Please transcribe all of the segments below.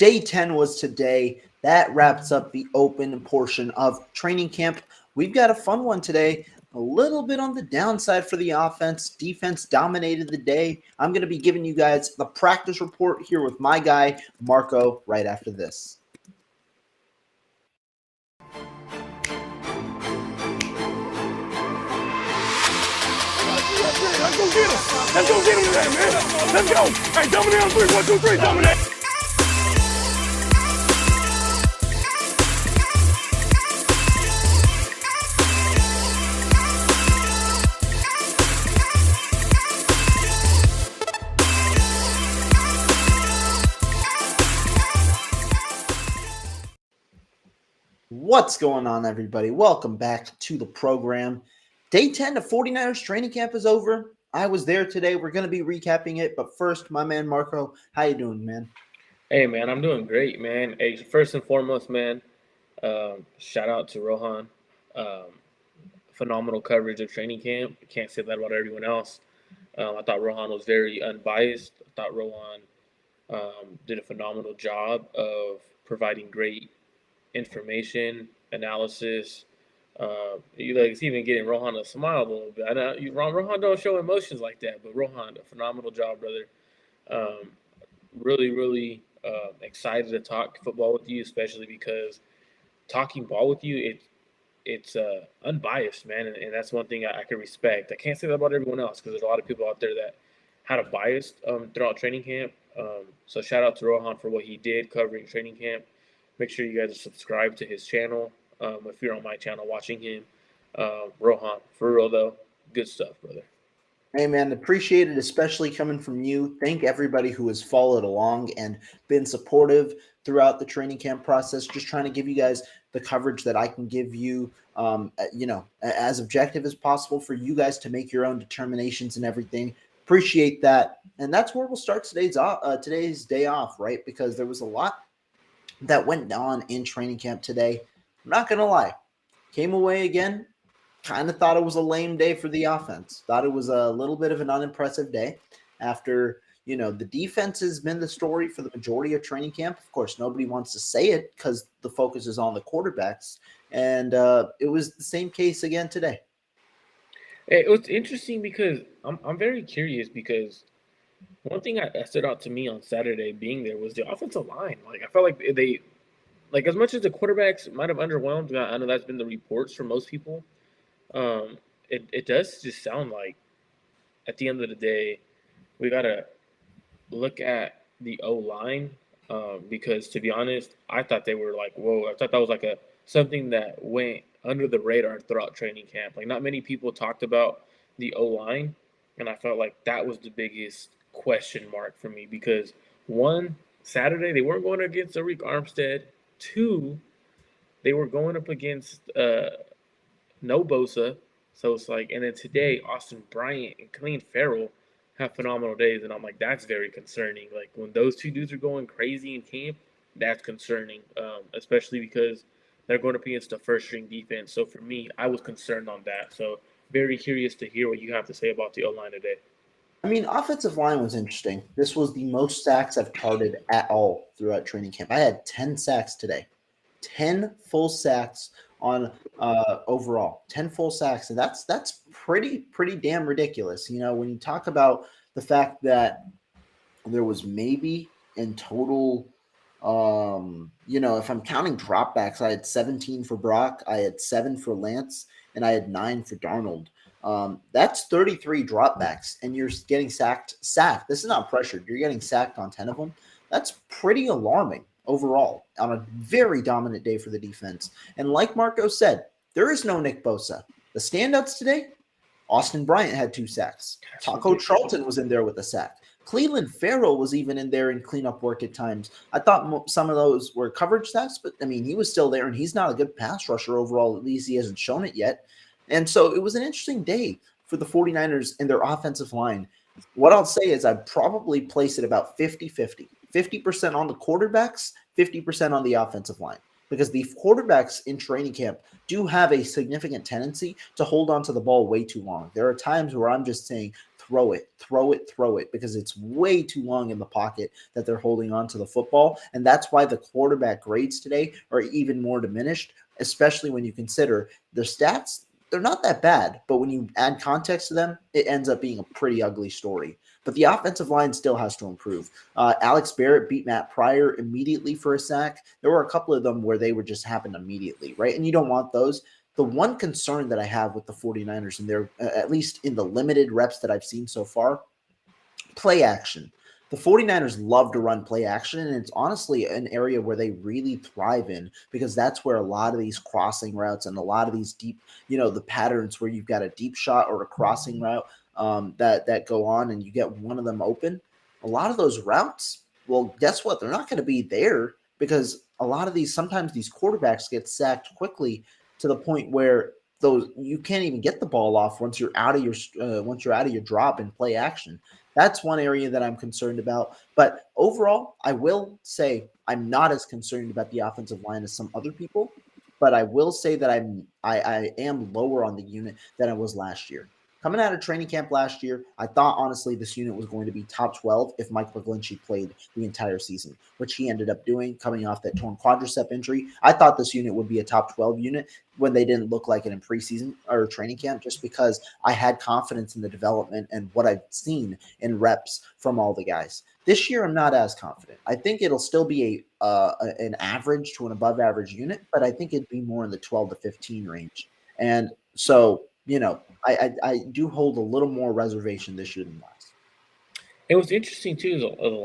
Day 10 was today. That wraps up the open portion of training camp. We've got a fun one today. A little bit on the downside for the offense. Defense dominated the day. I'm going to be giving you guys the practice report here with my guy, Marco, right after this. Let's go get him. Let's go get him today, man. Let's go. Hey, dominate on 3. 1, 2, 3. Dominate. What's going on, everybody? Welcome back to the program. Day 10 of 49ers training camp is over. I was there today. We're going to be recapping it. But first, my man, Marco, how you doing, man? Hey, man, I'm doing great, man. Hey, first and foremost, man, shout out to Rohan. Phenomenal coverage of training camp. Can't say that about everyone else. I thought Rohan was very unbiased. I thought Rohan did a phenomenal job of providing great information, analysis. It's even getting Rohan to smile a little bit. I know Rohan don't show emotions like that, but Rohan, a phenomenal job, brother. Really excited to talk football with you, especially because talking ball with you, it's unbiased, man, and that's one thing I can respect. I can't say that about everyone else because there's a lot of people out there that had a bias throughout training camp. So shout out to Rohan for what he did covering training camp. Make sure you guys are subscribed to his channel. If you're on my channel watching him, Rohan, for real though, good stuff, brother. Hey, man, appreciate it, especially coming from you. Thank everybody who has followed along and been supportive throughout the training camp process. Just trying to give you guys the coverage that I can give you, as objective as possible for you guys to make your own determinations and everything. Appreciate that. And that's where we'll start today's day off, right? Because there was a lot that went on in training camp today. I'm not going to lie. Came away again. Kind of thought it was a lame day for the offense. Thought it was a little bit of an unimpressive day after, the defense has been the story for the majority of training camp. Of course, nobody wants to say it because the focus is on the quarterbacks. And it was the same case again today. It was interesting because I'm very curious because one thing that stood out to me on Saturday being there was the offensive line. Like, I felt like they as much as the quarterbacks might have underwhelmed, I know that's been the reports from most people. It does just sound like at the end of the day, we got to look at the O-line because, to be honest, I thought they were like, whoa, I thought that was like something that went under the radar throughout training camp. Like, not many people talked about the O-line, and I felt like that was the biggest question mark for me because, one, Saturday, they weren't going against Arik Armstead. 2, they were going up against no Bosa. So it's like, and then today, Austin Bryant and Clelin Ferrell have phenomenal days. And I'm like, that's very concerning. Like, when those two dudes are going crazy in camp, that's concerning, especially because they're going up against a first-string defense. So for me, I was concerned on that. So very curious to hear what you have to say about the O-line today. I mean, offensive line was interesting. This was the most sacks I've charted at all throughout training camp. I had 10 sacks today. 10 full sacks on overall. 10 full sacks. And that's pretty damn ridiculous. When you talk about the fact that there was maybe in total, if I'm counting dropbacks, I had 17 for Brock, I had 7 for Lance, and I had 9 for Darnold. That's 33 dropbacks, and you're getting sacked. This is not pressured. You're getting sacked on 10 of them. That's pretty alarming overall on a very dominant day for the defense. And like Marco said, there is no Nick Bosa. The standouts today, Austin Bryant had 2 sacks. Taco Charlton was in there with a sack. Clelin Ferrell was even in there in cleanup work at times. I thought some of those were coverage sacks, but, he was still there, and he's not a good pass rusher overall. At least he hasn't shown it yet. And so it was an interesting day for the 49ers and their offensive line. What I'll say is I'd probably place it about 50-50. 50% on the quarterbacks, 50% on the offensive line. Because the quarterbacks in training camp do have a significant tendency to hold on to the ball way too long. There are times where I'm just saying, throw it, because it's way too long in the pocket that they're holding on to the football. And that's why the quarterback grades today are even more diminished, especially when you consider the stats. They're not that bad, but when you add context to them, it ends up being a pretty ugly story. But the offensive line still has to improve. Alex Barrett beat Matt Pryor immediately for a sack. There were a couple of them where they would just happen immediately, right? And you don't want those. The one concern that I have with the 49ers, and they're at least in the limited reps that I've seen so far, play action. The 49ers love to run play action, and it's honestly an area where they really thrive in, because that's where a lot of these crossing routes and a lot of these deep, the patterns where you've got a deep shot or a crossing route that go on and you get one of them open. A lot of those routes, well, guess what? They're not going to be there, because a lot of sometimes these quarterbacks get sacked quickly to the point where you can't even get the ball off once you're out of your drop and play action. That's one area that I'm concerned about. But overall, I will say I'm not as concerned about the offensive line as some other people. But I will say that I am lower on the unit than I was last year. Coming out of training camp last year, I thought honestly this unit was going to be top 12 if Mike McGlinchey played the entire season, which he ended up doing, coming off that torn quadricep injury. I thought this unit would be a top 12 unit when they didn't look like it in preseason or training camp, just because I had confidence in the development and what I've seen in reps from all the guys. This year, I'm not as confident. I think it'll still be an average to an above average unit, but I think it'd be more in the 12 to 15 range. And so, I do hold a little more reservation this year than last. It was interesting too.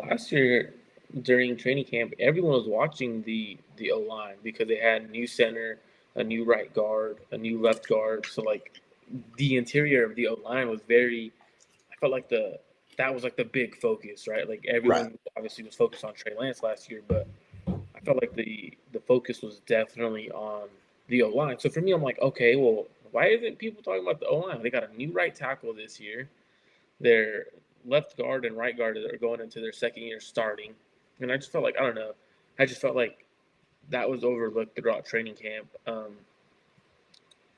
Last year during training camp, everyone was watching the O line because they had a new center, a new right guard, a new left guard. So like the interior of the O line was very. I felt like that was like the big focus, right? Like everyone obviously was focused on Trey Lance last year, but I felt like the focus was definitely on the O line. So for me, I'm like, okay, well, why isn't people talking about the O line? They got a new right tackle this year. Their left guard and right guard are going into their second year starting, and I just felt like I don't know. I just felt like that was overlooked throughout training camp.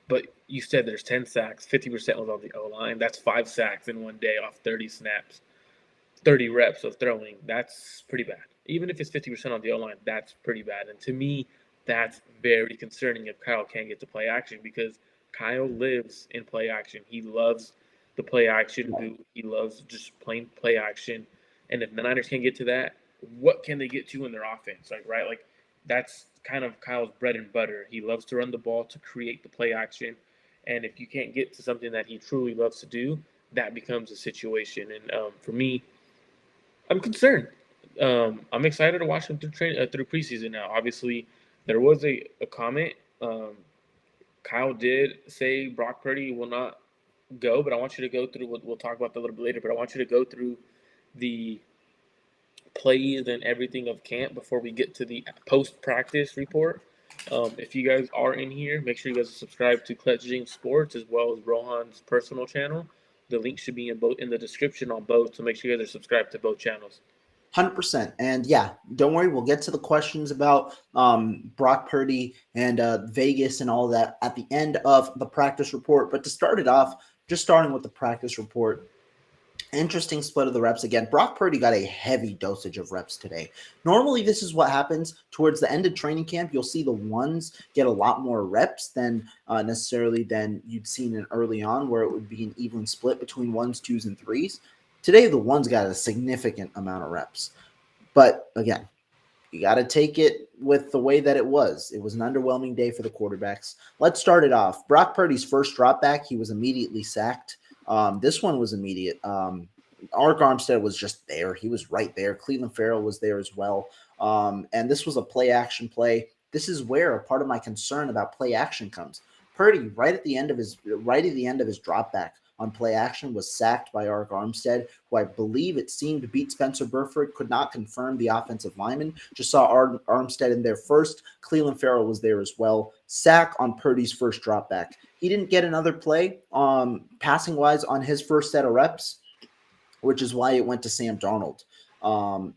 But you said there's 10 sacks, 50% was on the O line. That's 5 sacks in one day off 30 snaps, 30 reps of throwing. That's pretty bad. Even if it's 50% on the O line, that's pretty bad. And to me, that's very concerning if Kyle can't get to play action, because Kyle lives in play action. He loves the play action. He loves just plain play action. And if the Niners can't get to that, what can they get to in their offense? Like that's kind of Kyle's bread and butter. He loves to run the ball to create the play action. And if you can't get to something that he truly loves to do, that becomes a situation. And for me, I'm concerned. I'm excited to watch him through preseason now. Obviously, there was a comment. Kyle did say Brock Purdy will not go, but I want you to go through. We'll talk about that a little bit later. But I want you to go through the plays and everything of camp before we get to the post-practice report. If you guys are in here, make sure you guys subscribe to Clutch James Sports as well as Rohan's personal channel. The link should be in the description on both, so make sure you guys are subscribed to both channels. 100%. And yeah, don't worry, we'll get to the questions about Brock Purdy and Vegas and all that at the end of the practice report. But to start it off, just starting with the practice report, interesting split of the reps again. Brock Purdy got a heavy dosage of reps today. Normally, this is what happens towards the end of training camp. You'll see the ones get a lot more reps than necessarily than you'd seen in early on, where it would be an even split between ones, twos, and threes. Today, the ones got a significant amount of reps. But again, you got to take it with the way that it was. It was an underwhelming day for the quarterbacks. Let's start it off. Brock Purdy's first drop back, he was immediately sacked. This one was immediate. Ark Armstead was just there. He was right there. Cleveland Farrell was there as well. And this was a play action play. This is where a part of my concern about play action comes. Purdy, right at the end of his drop back on play action, was sacked by Ark Armstead, who I believe it seemed beat Spencer Burford. Could not confirm the offensive lineman. Just saw Armstead in there first. Cleveland Farrell was there as well. Sack on Purdy's first drop back. He didn't get another play passing wise on his first set of reps, which is why it went to Sam Darnold.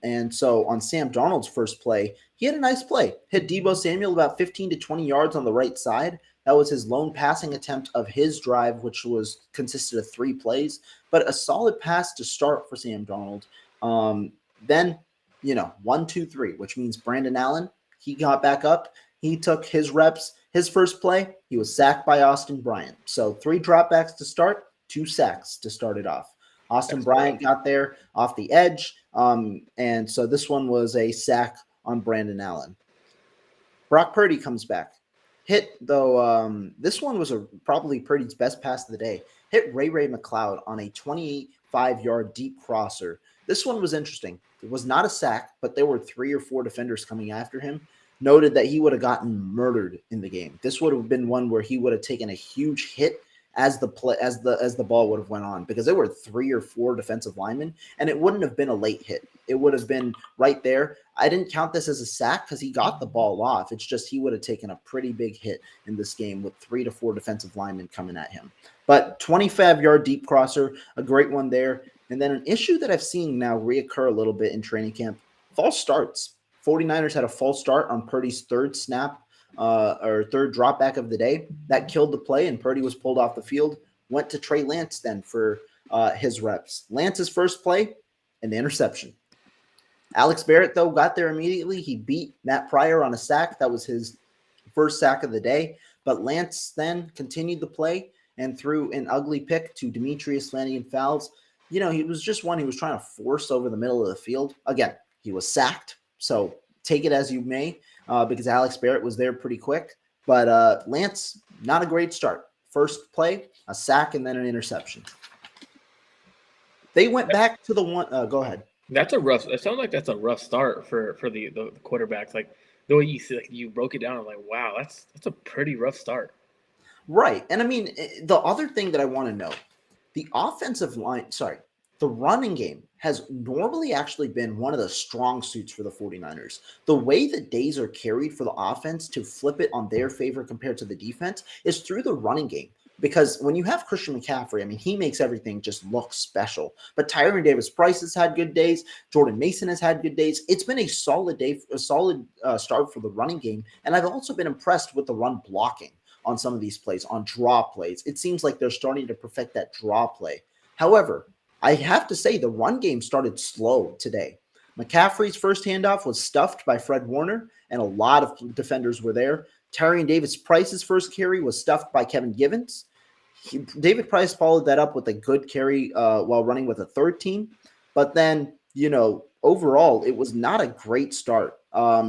And so on Sam Darnold's first play, he had a nice play. Hit Deebo Samuel about 15 to 20 yards on the right side. That was his lone passing attempt of his drive, which consisted of 3 plays. but a solid pass to start for Sam Darnold. Then, 1, 2, 3, which means Brandon Allen, he got back up. He took his reps. His first play, he was sacked by Austin Bryant. So 3 dropbacks to start, 2 sacks to start it off. Austin Bryant got there off the edge, and so this one was a sack on Brandon Allen. Brock Purdy comes back. Hit, though, this one was probably Purdy's best pass of the day. Hit Ray McLeod on a 25-yard deep crosser. This one was interesting. It was not a sack, but there were 3 or 4 defenders coming after him. Noted that he would have gotten murdered in the game. This would have been one where he would have taken a huge hit as the ball would have went on, because there were 3 or 4 defensive linemen, and it wouldn't have been a late hit. It would have been right there. I didn't count this as a sack because he got the ball off. It's just he would have taken a pretty big hit in this game with 3 to 4 defensive linemen coming at him. But 25-yard deep crosser, a great one there. And then an issue that I've seen now reoccur a little bit in training camp, false starts. 49ers had a false start on Purdy's third snap or third drop back of the day. That killed the play, and Purdy was pulled off the field. Went to Trey Lance then for his reps. Lance's first play, an interception. Alex Barrett, though, got there immediately. He beat Matt Pryor on a sack. That was his first sack of the day. But Lance then continued the play and threw an ugly pick to Demetrius Flanagan-Fowles. He was just one he was trying to force over the middle of the field. Again, he was sacked. So take it as you may, because Alex Barrett was there pretty quick. But Lance, not a great start. First play, a sack, and then an interception. They went back to the one. Go ahead. It sounds like that's a rough start for the quarterbacks. Like the way you broke it down, I'm like, wow, that's a pretty rough start. Right. And I mean, the other thing that I want to know, the offensive line, the running game has normally actually been one of the strong suits for the 49ers. The way the days are carried for the offense to flip it on their favor compared to the defense is through the running game. Because when you have Christian McCaffrey, I mean, he makes everything just look special. But Tyron Davis-Price has had good days. Jordan Mason has had good days. It's been a solid day, a solid start for the running game. And I've also been impressed with the run blocking on some of these plays, on draw plays. It seems like they're starting to perfect that draw play. However, I have to say the run game started slow today. McCaffrey's first handoff was stuffed by Fred Warner, and a lot of defenders were there. Tyrion Davis-Price's first carry was stuffed by Kevin Givens. David Price followed that up with a good carry while running with a third team. But then, overall, it was not a great start.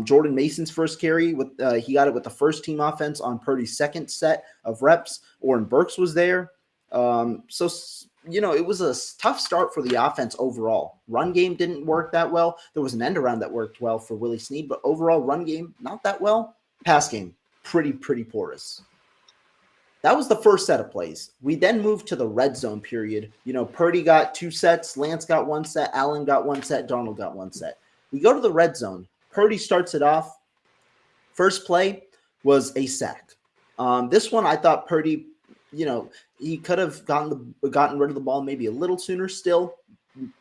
Jordan Mason's first carry, he got it with the first team offense on Purdy's second set of reps. Oren Burks was there. It was a tough start for the offense overall. Run game didn't work that well. There was an end around that worked well for Willie Snead, but overall run game, not that well. Pass game, pretty porous. That was the first set of plays. We then moved to the red zone period. Purdy got 2 sets, Lance got 1 set, Allen got 1 set, Darnold got 1 set. We go to the red zone. Purdy starts it off. First play was a sack. This one I thought Purdy, he could have gotten rid of the ball maybe a little sooner still.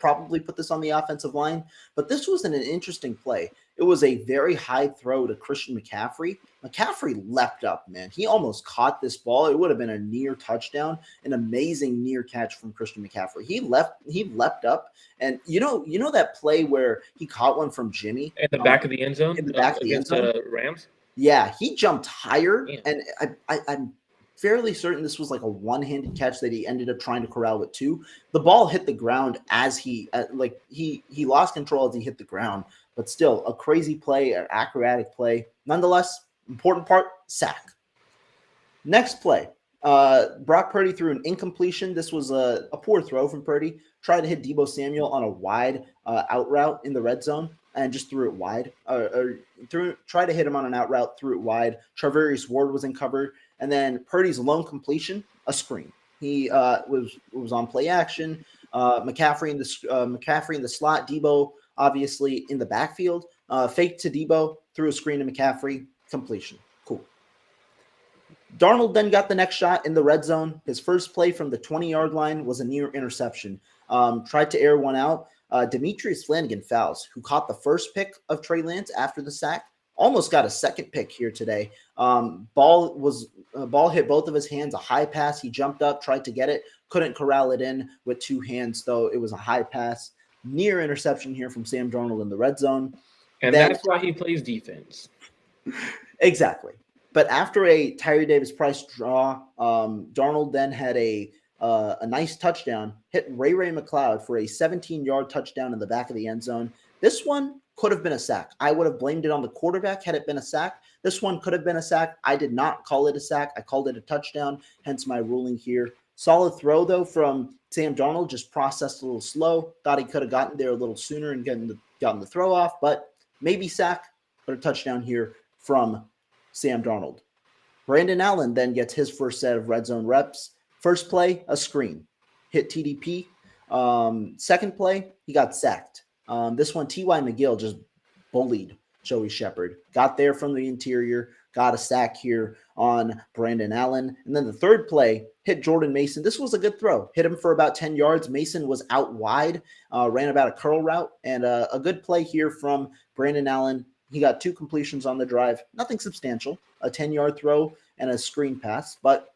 Probably put this on the offensive line. But this was an interesting play. It was a very high throw to Christian McCaffrey. McCaffrey leapt up, man. He almost caught this ball. It would have been a near touchdown, an amazing near catch from Christian McCaffrey. He leapt up, and you know that play where he caught one from Jimmy at the back of the end zone, in the back of the end zone, the Rams. Yeah, he jumped higher, Damn. and I'm fairly certain this was like a one-handed catch that he ended up trying to corral with 2. The ball hit the ground as he lost control as he hit the ground, but still a crazy play, an acrobatic play. Nonetheless, important part, sack. Next play, Brock Purdy threw an incompletion. This was a poor throw from Purdy. Tried to hit Deebo Samuel on a wide out route in the red zone and just threw it wide. Tried to hit him on an out route, threw it wide. Charvarius Ward was in cover. And then Purdy's lone completion, a screen. He was on play action. McCaffrey in the slot. Deebo obviously in the backfield. Fake to Deebo, threw a screen to McCaffrey. Completion. Cool. Darnold then got the next shot in the red zone. His first play from the 20-yard line was a near interception. Tried to air one out. Demetrius Flanagan-Fowles, who caught the first pick of Trey Lance after the sack, almost got a second pick here today. Ball hit both of his hands, a high pass. He jumped up, tried to get it, couldn't corral it in with two hands, though. It was a high pass. Near interception here from Sam Darnold in the red zone. And Then, that's why he plays defense. exactly. But after a Tyree Davis-Price draw, Darnold then had a nice touchdown, hit Ray McLeod for a 17-yard touchdown in the back of the end zone. This one could have been a sack. I would have blamed it on the quarterback had it been a sack. This one could have been a sack. I did not call it a sack. I called it a touchdown, hence my ruling here. Solid throw, though, from Sam Darnold, just processed a little slow. Thought he could have gotten there a little sooner and gotten the throw off, but maybe sack, but a touchdown here from Sam Darnold. Brandon Allen then gets his first set of red zone reps. First play, a screen. Hit TDP. Second play, he got sacked. This one, T.Y. McGill just bullied Joey Shepard. Got there from the interior, got a sack here on Brandon Allen. And then the third play, hit Jordan Mason. This was a good throw. Hit him for about 10 yards. Mason was out wide, ran about a curl route, and a good play here from Brandon Allen. He got 2 completions on the drive. Nothing substantial. A 10-yard throw and a screen pass, but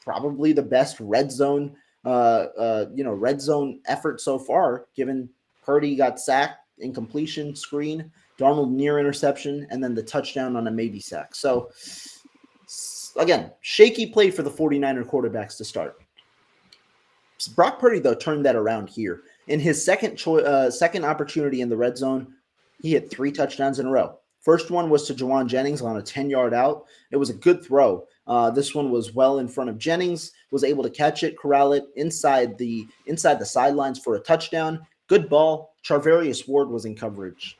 probably the best red zone effort so far, given Purdy got sacked, incompletion, screen, Darnold near interception, and then the touchdown on a maybe sack. So, again, shaky play for the 49er quarterbacks to start. Brock Purdy, though, turned that around here. In his second opportunity in the red zone, he hit 3 touchdowns in a row. First one was to Jawan Jennings on a 10-yard out. It was a good throw. This one was well in front of Jennings, was able to catch it, corral it inside the sidelines for a touchdown. Good ball. Charvarius Ward was in coverage.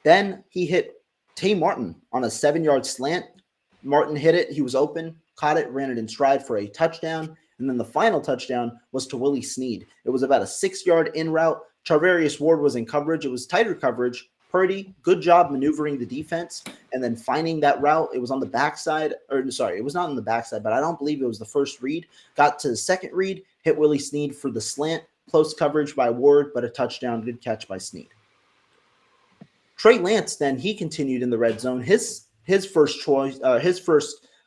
Then he hit Tay Martin on a 7-yard slant. Martin hit it. He was open, caught it, ran it in stride for a touchdown. And then the final touchdown was to Willie Snead. It was about a 6-yard in route. Charvarius Ward was in coverage. It was tighter coverage. Purdy, good job maneuvering the defense and then finding that route. It was on the backside, it was not on the backside, but I don't believe it was the first read. Got to the second read, hit Willie Snead for the slant, close coverage by Ward, but a touchdown, good catch by Snead. Trey Lance, then he continued in the red zone. His first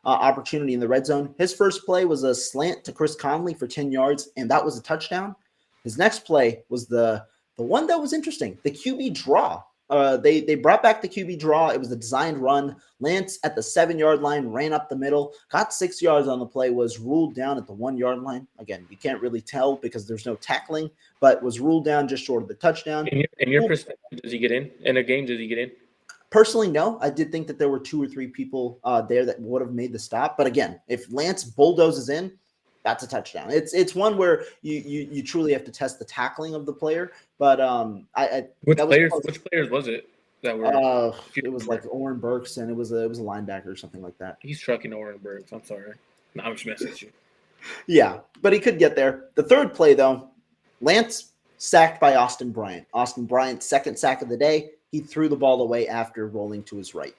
opportunity in the red zone. His first play was a slant to Chris Conley for 10 yards, and that was a touchdown. His next play was the one that was interesting, the QB draw. They brought back the QB draw. It was a designed run. Lance at the 7-yard line ran up the middle, got 6 yards on the play, was ruled down at the 1-yard line. Again, you can't really tell because there's no tackling, but was ruled down just short of the touchdown. In your perspective, does he get in? In a game, does he get in? Personally, no. I did think that there were 2 or 3 people there that would have made the stop. But again, if Lance bulldozes in, that's a touchdown. It's one where you truly have to test the tackling of the player. But which players was it that were? It was like Oren Burks, and it was a linebacker or something like that. He's trucking Oren Burks. I'm sorry. No, I'm just messing with you. Yeah, but he could get there. The third play, though, Lance sacked by Austin Bryant. Austin Bryant's second sack of the day. He threw the ball away after rolling to his right.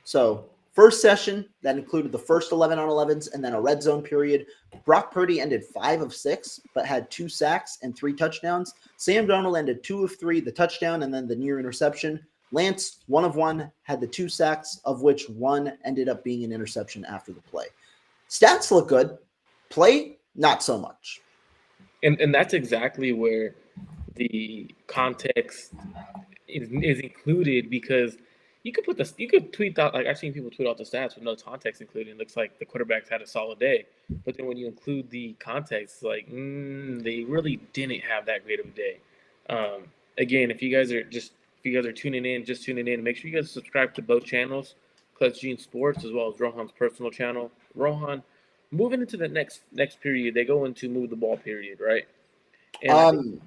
So first session, that included the first 11 on 11s and then a red zone period. Brock Purdy ended 5 of 6, but had 2 sacks and 3 touchdowns. Sam Darnold ended 2 of 3, the touchdown and then the near interception. Lance, 1 of 1, had the 2 sacks, of which 1 ended up being an interception after the play. Stats look good. Play, not so much. And that's exactly where the context is included, because you could tweet out, like I've seen people tweet out the stats with no context included. It looks like the quarterbacks had a solid day, but then when you include the context, like they really didn't have that great of a day. Again, if you guys are tuning in, make sure you guys subscribe to both channels, Clutch Gene Sports as well as Rohan's personal channel. Rohan, moving into the next period, they go into move the ball period, right? And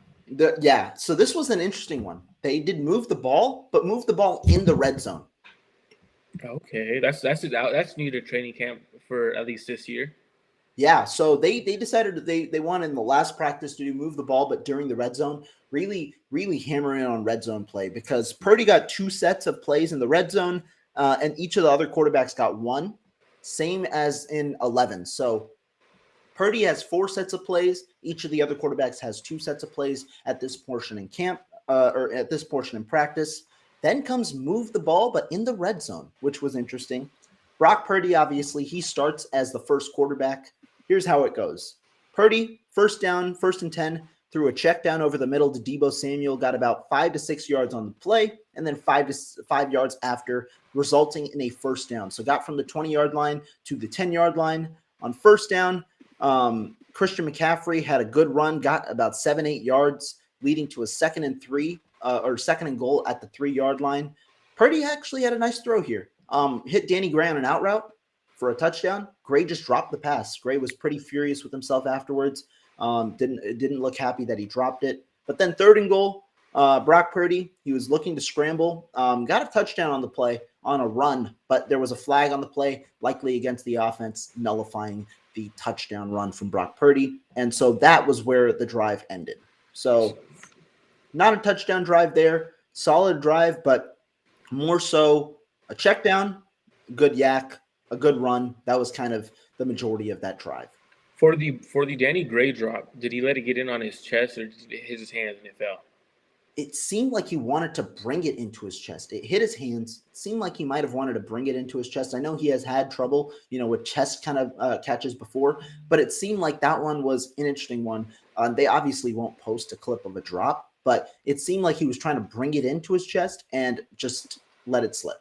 so this was an interesting one. They did move the ball, but move the ball in the red zone. Okay, that's new to training camp for at least this year. Yeah, so they decided they wanted in the last practice to move the ball, but during the red zone, really hammer in on red zone play, because Purdy got 2 sets of plays in the red zone, and each of the other quarterbacks got 1, same as in 11. So Purdy has 4 sets of plays. Each of the other quarterbacks has 2 sets of plays at this portion in camp, or at this portion in practice. Then comes move the ball, but in the red zone, which was interesting. Brock Purdy, obviously, he starts as the first quarterback. Here's how it goes. Purdy, first down, 1st and 10, threw a check down over the middle to Deebo Samuel, got about 5 to 6 yards on the play, and then 5 yards after, resulting in a first down. So got from the 20-yard line to the 10-yard line on first down. Christian McCaffrey had a good run, got about 7-8 yards, leading to a 2nd and 3 or 2nd and goal at the 3-yard line. Purdy actually had a nice throw here. Hit Danny Gray on an out route for a touchdown. Gray just dropped the pass. Gray was pretty furious with himself afterwards. Didn't look happy that he dropped it. But then 3rd and goal, Brock Purdy, he was looking to scramble, got a touchdown on the play on a run, but there was a flag on the play, likely against the offense, nullifying the touchdown run from Brock Purdy. And so that was where the drive ended. So not a touchdown drive there, solid drive, but more so a check down, good yak, a good run. That was kind of the majority of that drive. For the Danny Gray drop, did he let it get in on his chest or did it hit his hands and it fell? It seemed like he wanted to bring it into his chest. It hit his hands. It seemed like he might have wanted to bring it into his chest. I know he has had trouble, with chest kind of catches before, but it seemed like that one was an interesting one. They obviously won't post a clip of a drop, but it seemed like he was trying to bring it into his chest and just let it slip.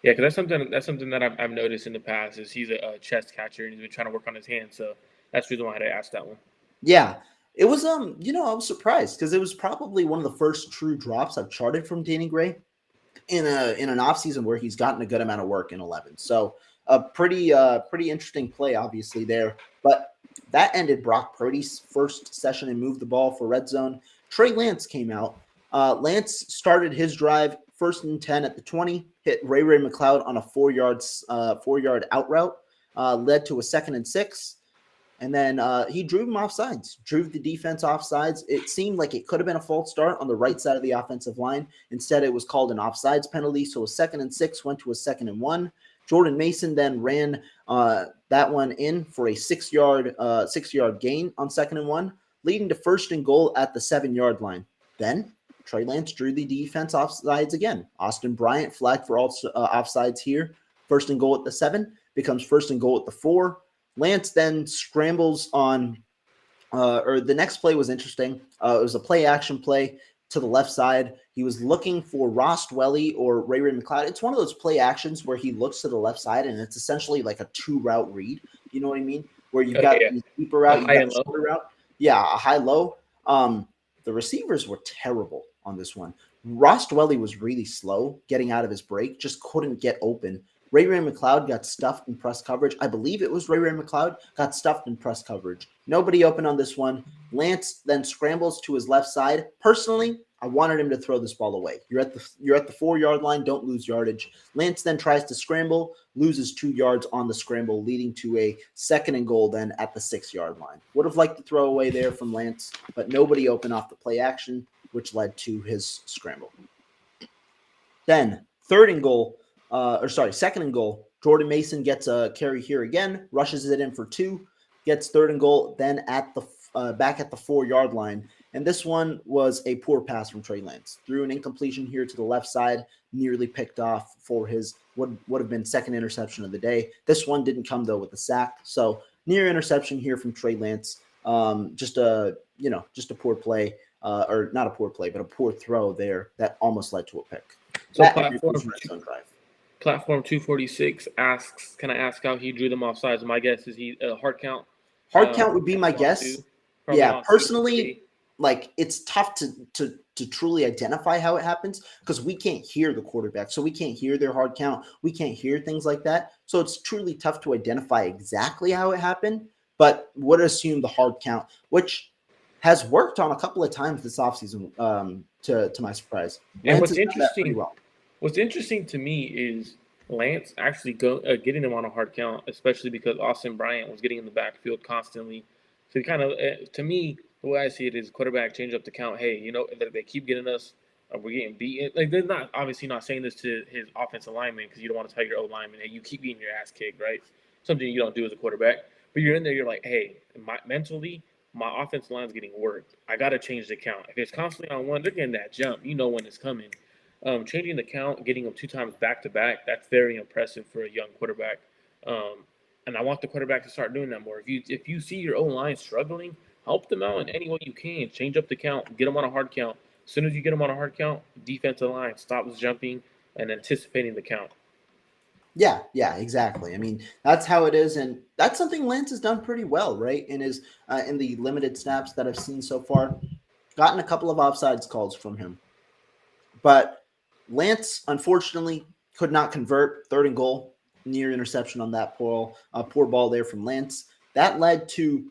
Yeah, because that's something that I've noticed in the past is he's a chest catcher and he's been trying to work on his hands. So that's the reason why I had to ask that one. Yeah. It was, I was surprised because it was probably one of the first true drops I've charted from Danny Gray in an offseason where he's gotten a good amount of work in 11. So a pretty interesting play, obviously, there. But that ended Brock Purdy's first session and moved the ball for red zone. Trey Lance came out. Lance started his drive 1st and 10 at the 20, hit Ray McCloud on a 4-yard out route, led to a 2nd and 6. And then he drove him offsides, drove the defense offsides. It seemed like it could have been a false start on the right side of the offensive line. Instead, it was called an offsides penalty. So a 2nd and 6 went to a 2nd and 1. Jordan Mason then ran that one in for a 6-yard gain on 2nd and 1, leading to 1st and goal at the 7-yard line. Then Trey Lance drew the defense offsides again. Austin Bryant flagged for all offsides here. 1st and goal at the 7 becomes 1st and goal at the 4. Lance then scrambles on, or the next play was interesting. It was a play action play to the left side. He was looking for Ross Dwelly or Ray McCloud. It's one of those play actions where he looks to the left side and it's essentially like a 2-route read. You know what I mean? Where you've got the deeper route, you've got the shorter route. Yeah, a high-low. The receivers were terrible on this one. Ross Dwelly was really slow getting out of his break, just couldn't get open. Ray McCloud got stuffed in press coverage. I believe it was Ray McCloud got stuffed in press coverage. Nobody open on this one. Lance then scrambles to his left side. Personally, I wanted him to throw this ball away. You're at the 4-yard line. Don't lose yardage. Lance then tries to scramble, loses 2 yards on the scramble, leading to a 2nd and goal then at the 6-yard line. Would have liked to throw away there from Lance, but nobody open off the play action, which led to his scramble. Then 2nd and goal. Jordan Mason gets a carry here again, rushes it in for 2, gets 3rd and goal, then at the back at the 4-yard line. And this one was a poor pass from Trey Lance. Threw an incompletion here to the left side, nearly picked off for his would have been 2nd interception of the day. This one didn't come though with a sack. So near interception here from Trey Lance. Just a poor play, or not a poor play, but a poor throw there that almost led to a pick. So Platform 246 asks, can I ask how he drew them offsides? My guess is he hard count. Hard count would be my guess. Yeah, personally, like it's tough to truly identify how it happens because we can't hear the quarterback, so we can't hear their hard count. We can't hear things like that, so it's truly tough to identify exactly how it happened. But would assume the hard count, which has worked on a couple of times this offseason, to my surprise. And what's interesting to me is Lance actually getting him on a hard count, especially because Austin Bryant was getting in the backfield constantly. So kind of, to me, the way I see it is quarterback change up the count. Hey, they keep getting us. We're getting beaten. Like they're not obviously not saying this to his offensive lineman because you don't want to tell your O-lineman, hey, you keep getting your ass kicked, right? Something you don't do as a quarterback. But you're in there, you're like, hey, mentally, my offensive line is getting worked. I got to change the count. If it's constantly on one, they're getting that jump. You know when it's coming. Changing the count, getting them 2 times back-to-back, that's very impressive for a young quarterback. and I want the quarterback to start doing that more. If you see your own line struggling, help them out in any way you can. Change up the count, get them on a hard count. As soon as you get them on a hard count, defensive line stops jumping and anticipating the count. Yeah, exactly. I mean, that's how it is, and that's something Lance has done pretty well, right? In his in the limited snaps that I've seen so far, gotten a couple of offsides calls from him, but Lance unfortunately could not convert. Third and goal, near interception on that poor ball there from Lance. That led to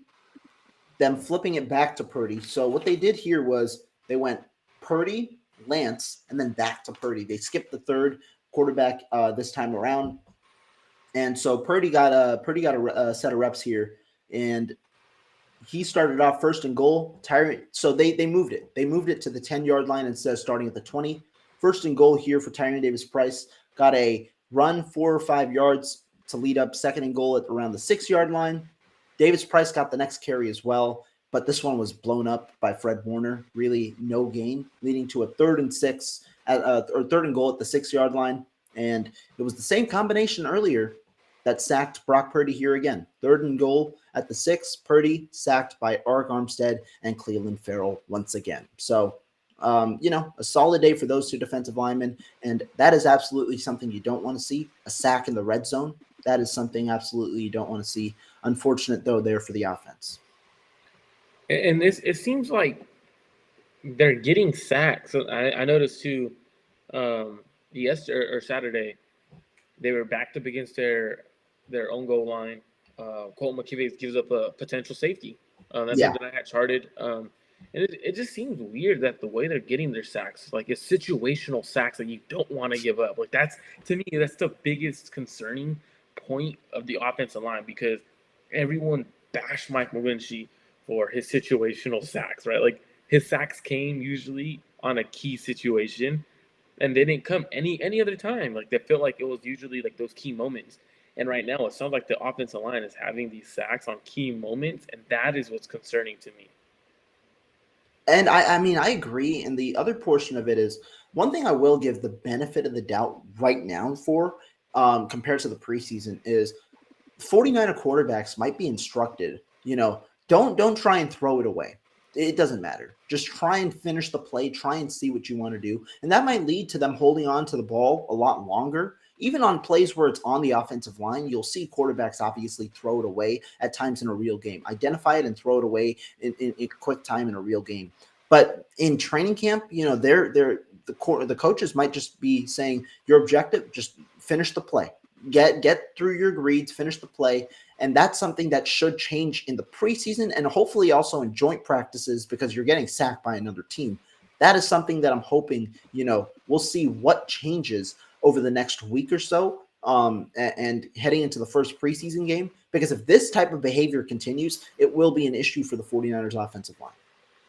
them flipping it back to Purdy. So what they did here was they went Purdy, Lance, and then back to Purdy. They skipped the third quarterback this time around, and so Purdy got a set of reps here, and he started off first and goal. So they moved it. They moved it to the 10-yard line instead of starting at the 20. First and goal here for Tyrion Davis-Price. Got a run 4 or 5 yards to lead up second and goal at around the 6-yard line. Davis-Price got the next carry as well, but this one was blown up by Fred Warner. Really no gain, leading to a 3rd and 6 or 3rd and goal at the 6-yard line. And it was the same combination earlier that sacked Brock Purdy here again. 3rd and goal at the 6. Purdy sacked by Arik Armstead and Cleveland Farrell once again. So, a solid day for those two defensive linemen. And that is absolutely something you don't want to see. A sack in the red zone. That is something absolutely you don't want to see. Unfortunate, though, there for the offense. And it seems like they're getting sacks. So I noticed too, yesterday or Saturday, they were backed up against their own goal line. Colton McKivitz gives up a potential safety. That's something I had charted. And it just seems weird that the way they're getting their sacks, like it's situational sacks that you don't want to give up. Like that's, to me, that's the biggest concerning point of the offensive line, because everyone bashed Mike McGlinchey for his situational sacks, right? Like his sacks came usually on a key situation, and they didn't come any other time. Like they felt like it was usually like those key moments. And right now, it sounds like the offensive line is having these sacks on key moments, and that is what's concerning to me. And I mean, I agree. And the other portion of it is one thing I will give the benefit of the doubt right now for, compared to the preseason, is 49er quarterbacks might be instructed, don't try and throw it away. It doesn't matter. Just try and finish the play. Try and see what you want to do. And that might lead to them holding on to the ball a lot longer. Even on plays where it's on the offensive line, you'll see quarterbacks obviously throw it away at times in a real game. Identify it and throw it away in quick time in a real game. But in training camp, the coaches might just be saying your objective, just finish the play. Get through your reads, finish the play. And that's something that should change in the preseason and hopefully also in joint practices, because you're getting sacked by another team. That is something that I'm hoping, we'll see what changes over the next week or so, and heading into the first preseason game. Because if this type of behavior continues, it will be an issue for the 49ers offensive line.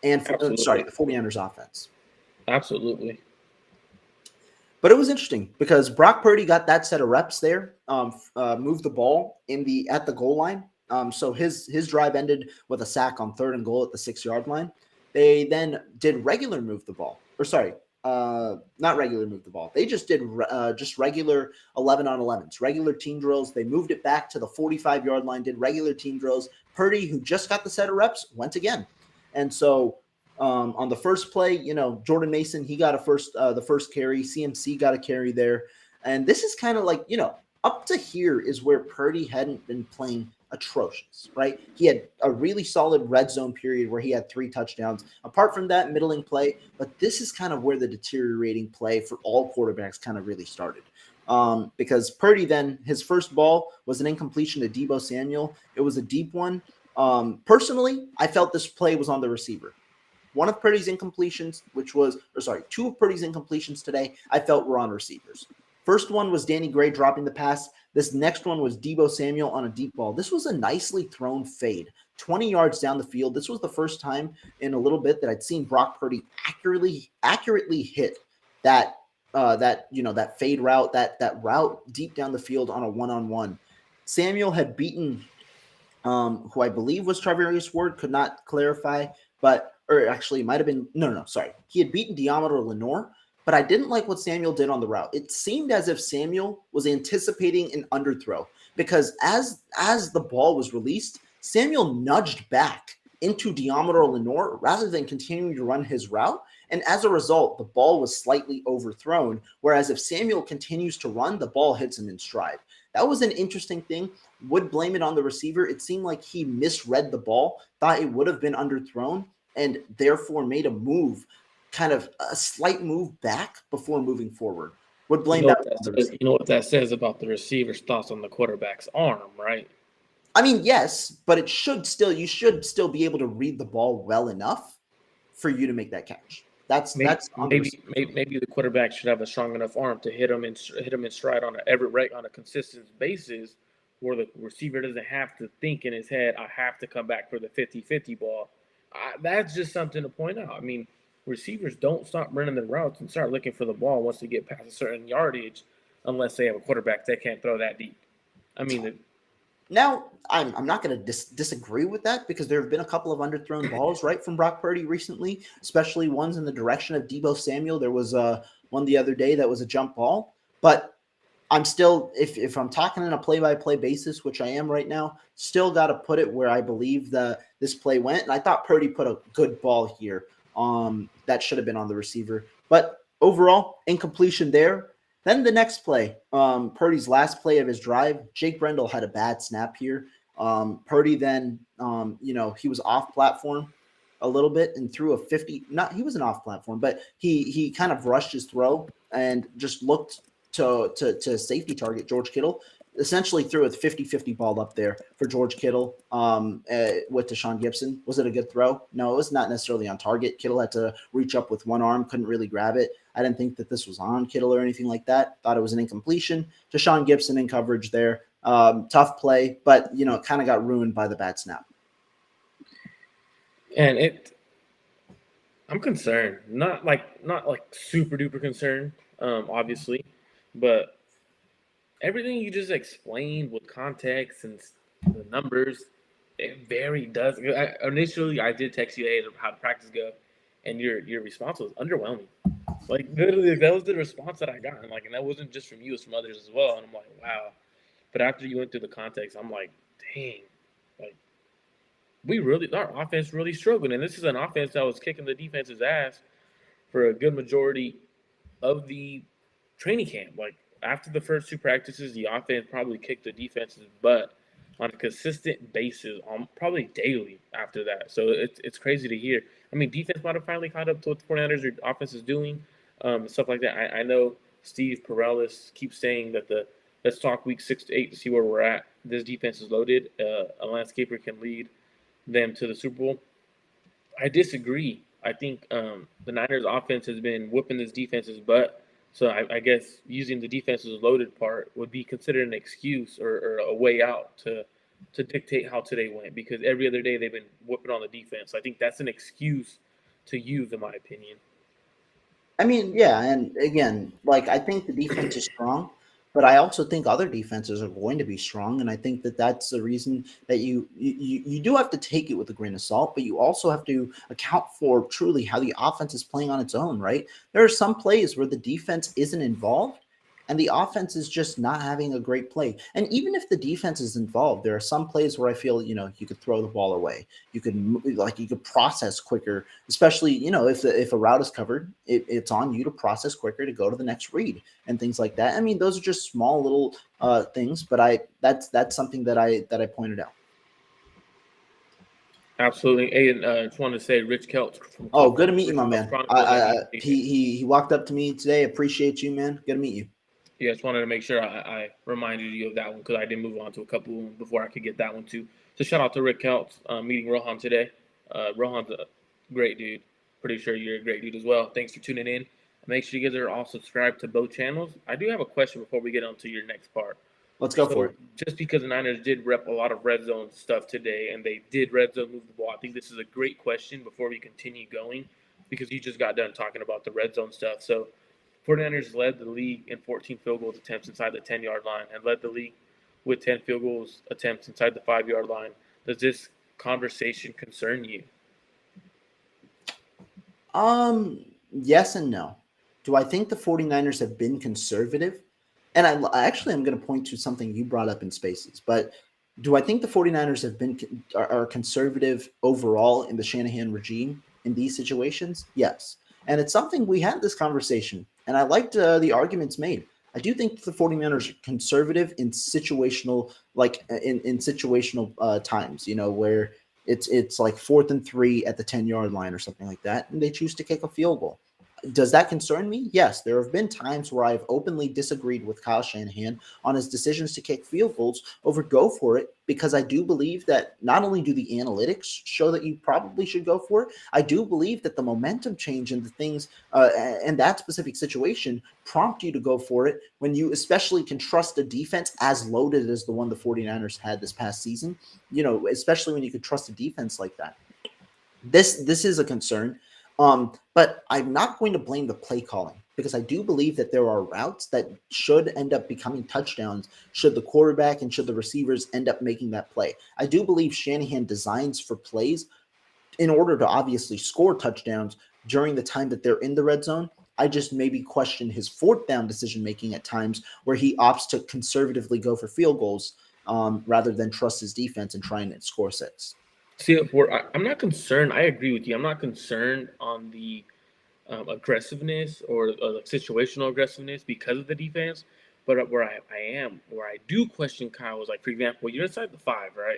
And the 49ers offense. Absolutely. But it was interesting because Brock Purdy got that set of reps there, moved the ball at the goal line. So his drive ended with a sack on 3rd and goal at the 6-yard line. They then did regular move the ball. Not regular move the ball. They just did just regular 11-on-11s, regular team drills. They moved it back to the 45-yard line, did regular team drills. Purdy, who just got the set of reps, went again. And so on the first play, Jordan Mason, he got the first carry. CMC got a carry there. And this is kind of like, up to here is where Purdy hadn't been playing atrocious, right? He had a really solid red zone period where he had 3 touchdowns. Apart from that, middling play. But this is kind of where the deteriorating play for all quarterbacks kind of really started. Because Purdy then, his first ball was an incompletion to Deebo Samuel. It was a deep one. Personally, I felt this play was on the receiver. One of Purdy's incompletions, 2 of Purdy's incompletions today, I felt were on receivers. First one was Danny Gray dropping the pass. This next one was Deebo Samuel on a deep ball. This was a nicely thrown fade, 20 yards down the field. This was the first time in a little bit that I'd seen Brock Purdy accurately hit that fade route, that route deep down the field on a one-on-one. Samuel had beaten who I believe was Travarius Ward, could not clarify, or actually it might have been, sorry. He had beaten Deommodore Lenoir, but I didn't like what Samuel did on the route. It seemed as if Samuel was anticipating an underthrow because as the ball was released, Samuel nudged back into Diamondo Lenore rather than continuing to run his route. And as a result, the ball was slightly overthrown. Whereas if Samuel continues to run, the ball hits him in stride. That was an interesting thing. Would blame it on the receiver. It seemed like he misread the ball, thought it would have been underthrown, and therefore made a move, kind of a slight move back before moving forward. Would blame that on the receiver. You know what that says about the receiver's thoughts on the quarterback's arm, right? I mean, yes, but you should still be able to read the ball well enough for you to make that catch. That's Maybe the quarterback should have a strong enough arm to hit him in stride on a consistent basis, where the receiver doesn't have to think in his head, I have to come back for the 50-50 ball. That's just something to point out. I mean, receivers don't stop running their routes and start looking for the ball once they get past a certain yardage, unless they have a quarterback that can't throw that deep. I mean, now, I'm not going to disagree with that because there have been a couple of underthrown balls, right, from Brock Purdy recently, especially ones in the direction of Deebo Samuel. There was one the other day that was a jump ball. But I'm still, if I'm talking on a play-by-play basis, which I am right now, still got to put it where I believe this play went. And I thought Purdy put a good ball here that should have been on the receiver. But overall, incompletion there. Then the next play, Purdy's last play of his drive, Jake Brendel had a bad snap here. Purdy then, he was off platform a little bit and threw a 50. He wasn't off platform, but he kind of rushed his throw and just looked to safety target George Kittle. Essentially threw a 50-50 ball up there for George Kittle with Deshaun Gibson. Was it a good throw? No, it was not necessarily on target. Kittle had to reach up with one arm, couldn't really grab it. I didn't think that this was on Kittle or anything like that. Thought it was an incompletion. Deshaun Gibson in coverage there. Tough play, but, it kind of got ruined by the bad snap. And I'm concerned. Not like super duper concerned, obviously, but everything you just explained with context and the numbers, it does. Initially, I did text you, hey, how'd practice go? And your response was underwhelming. Like, literally, that was the response that I got. And that wasn't just from you, it's from others as well. And I'm like, wow. But after you went through the context, I'm like, dang. Our offense really struggled. And this is an offense that was kicking the defense's ass for a good majority of the training camp. After the first two practices, the offense probably kicked the defense's butt on a consistent basis, probably daily after that. So it's crazy to hear. I mean, defense might have finally caught up to what the 49ers offense is doing, stuff like that. I know Steve Perales keeps saying that let's talk week 6 to 8 to see where we're at. This defense is loaded. A landscaper can lead them to the Super Bowl. I disagree. I think the Niners offense has been whooping this defense's butt. So I guess using the defense's loaded part would be considered an excuse or a way out to dictate how today went, because every other day they've been whooping on the defense. I think that's an excuse to use, in my opinion. I mean, yeah, and again, I think the defense is strong, but I also think other defenses are going to be strong, and I think that that's the reason that you do have to take it with a grain of salt, but you also have to account for truly how the offense is playing on its own, right? There are some plays where the defense isn't involved, and the offense is just not having a great play. And even if the defense is involved, there are some plays where I feel, you could throw the ball away. You could process quicker, especially, if a route is covered, it's on you to process quicker to go to the next read and things like that. I mean, those are just small little things, but that's something that I pointed out. Absolutely. Hey, and I just wanted to say, Rich Keltz. Oh, good to meet you, my man. He walked up to me today. Appreciate you, man. Good to meet you. Yeah, just wanted to make sure I reminded you of that one, because I did move on to a couple before I could get that one too. So shout out to Rick Keltz meeting Rohan today. Rohan's a great dude. Pretty sure you're a great dude as well. Thanks for tuning in. Make sure you guys are all subscribed to both channels. I do have a question before we get on to your next part. Let's go for it. Just because the Niners did rep a lot of red zone stuff today, and they did red zone move the ball, I think this is a great question before we continue going, because you just got done talking about the red zone stuff. So 49ers led the league in 14 field goals attempts inside the 10-yard line and led the league with 10 field goals attempts inside the 5-yard line. Does this conversation concern you? Yes and no. Do I think the 49ers have been conservative? And I actually am going to point to something you brought up in Spaces, but do I think the 49ers have been are conservative overall in the Shanahan regime in these situations? Yes. And it's something we had this conversation, and I liked the arguments made. I do think the 49ers are conservative in situational, like in situational times, where it's like 4th and 3 at the 10-yard line or something like that, and they choose to kick a field goal. Does that concern me? Yes, there have been times where I've openly disagreed with Kyle Shanahan on his decisions to kick field goals over go for it, because I do believe that not only do the analytics show that you probably should go for it, I do believe that the momentum change and the things and that specific situation prompt you to go for it when you especially can trust a defense as loaded as the one the 49ers had this past season, especially when you could trust a defense like that. This is a concern. But I'm not going to blame the play calling, because I do believe that there are routes that should end up becoming touchdowns should the quarterback and should the receivers end up making that play. I do believe Shanahan designs for plays in order to obviously score touchdowns during the time that they're in the red zone. I just maybe question his 4th down decision making at times where he opts to conservatively go for field goals rather than trust his defense and try and score 6. See, I'm not concerned. I agree with you. I'm not concerned on the aggressiveness or like situational aggressiveness because of the defense. But where I do question Kyle is, like, for example, you're inside the 5, right?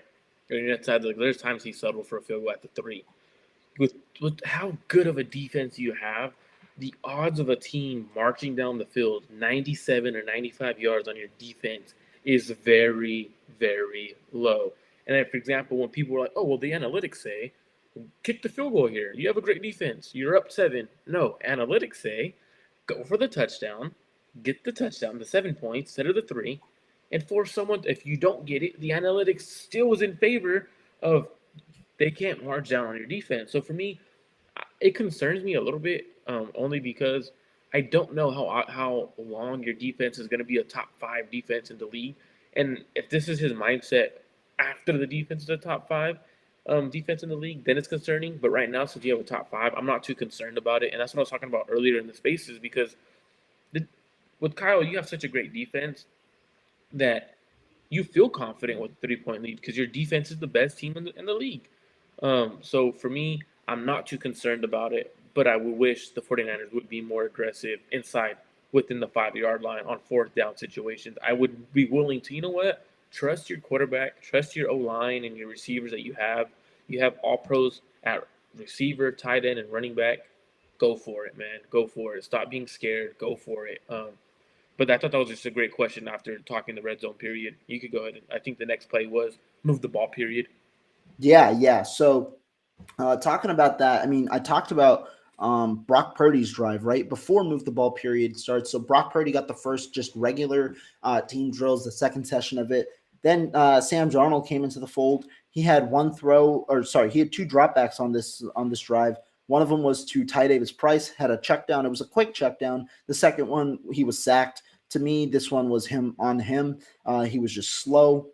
Or you're inside, like, there's times he settled for a field goal at the 3. With how good of a defense you have, the odds of a team marching down the field 97 or 95 yards on your defense is very, very low. And then, for example, when people were like, "Oh, well, the analytics say kick the field goal here. You have a great defense. You're up 7." No, analytics say go for the touchdown, get the touchdown, the 7 points instead of the 3, and force someone. If you don't get it, the analytics still is in favor of they can't march down on your defense. So for me, it concerns me a little bit, only because I don't know how long your defense is going to be a top 5 defense in the league, and if this is his mindset after the defense is a top 5 defense in the league, then it's concerning. But right now, since you have a top 5, I'm not too concerned about it, and that's what I was talking about earlier in the Spaces, because with Kyle, you have such a great defense that you feel confident with a 3-point lead because your defense is the best team in the league. So for me, I'm not too concerned about it, but I would wish the 49ers would be more aggressive inside within the 5-yard line on 4th down situations. I would be willing to, trust your quarterback, trust your O-line and your receivers that you have. You have all pros at receiver, tight end, and running back. Go for it, man. Go for it. Stop being scared. Go for it. But I thought that was just a great question after talking the red zone period. You could go ahead. I think the next play was move the ball period. Yeah. So talking about that, I mean, I talked about Brock Purdy's drive right before move the ball period starts. So Brock Purdy got the first just regular team drills, the second session of it. Then Sam Darnold came into the fold. He had he had 2 dropbacks on this drive. One of them was to Ty Davis Price, had a check down. It was a quick check down. The second one, he was sacked. To me, this one was him on him. He was just slow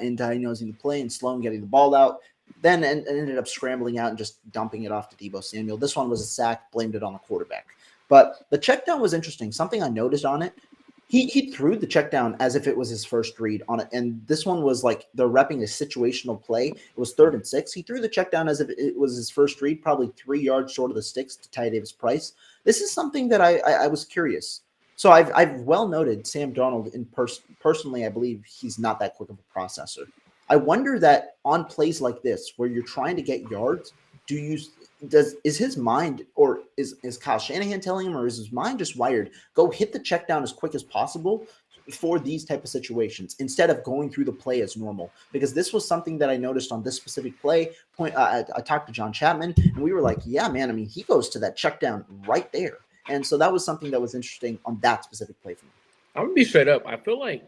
in diagnosing the play and slow in getting the ball out. Then ended up scrambling out and just dumping it off to Deebo Samuel. This one was a sack, blamed it on the quarterback. But the check down was interesting. Something I noticed on it, he threw the check down as if it was his first read on it. And this one was like they're repping a situational play. It was 3rd and 6. He threw the check down as if it was his first read, probably 3 yards short of the sticks to Ty Davis Price. This is something that I was curious. So I've well noted Sam Darnold personally. I believe he's not that quick of a processor. I wonder that on plays like this, where you're trying to get yards, is his mind, or is Kyle Shanahan telling him, or is his mind just wired? Go hit the check down as quick as possible for these type of situations instead of going through the play as normal. Because this was something that I noticed on this specific play. I talked to John Chapman, and we were like, yeah, man. I mean, he goes to that check down right there. And so that was something that was interesting on that specific play for me. I'm gonna be straight up. I feel like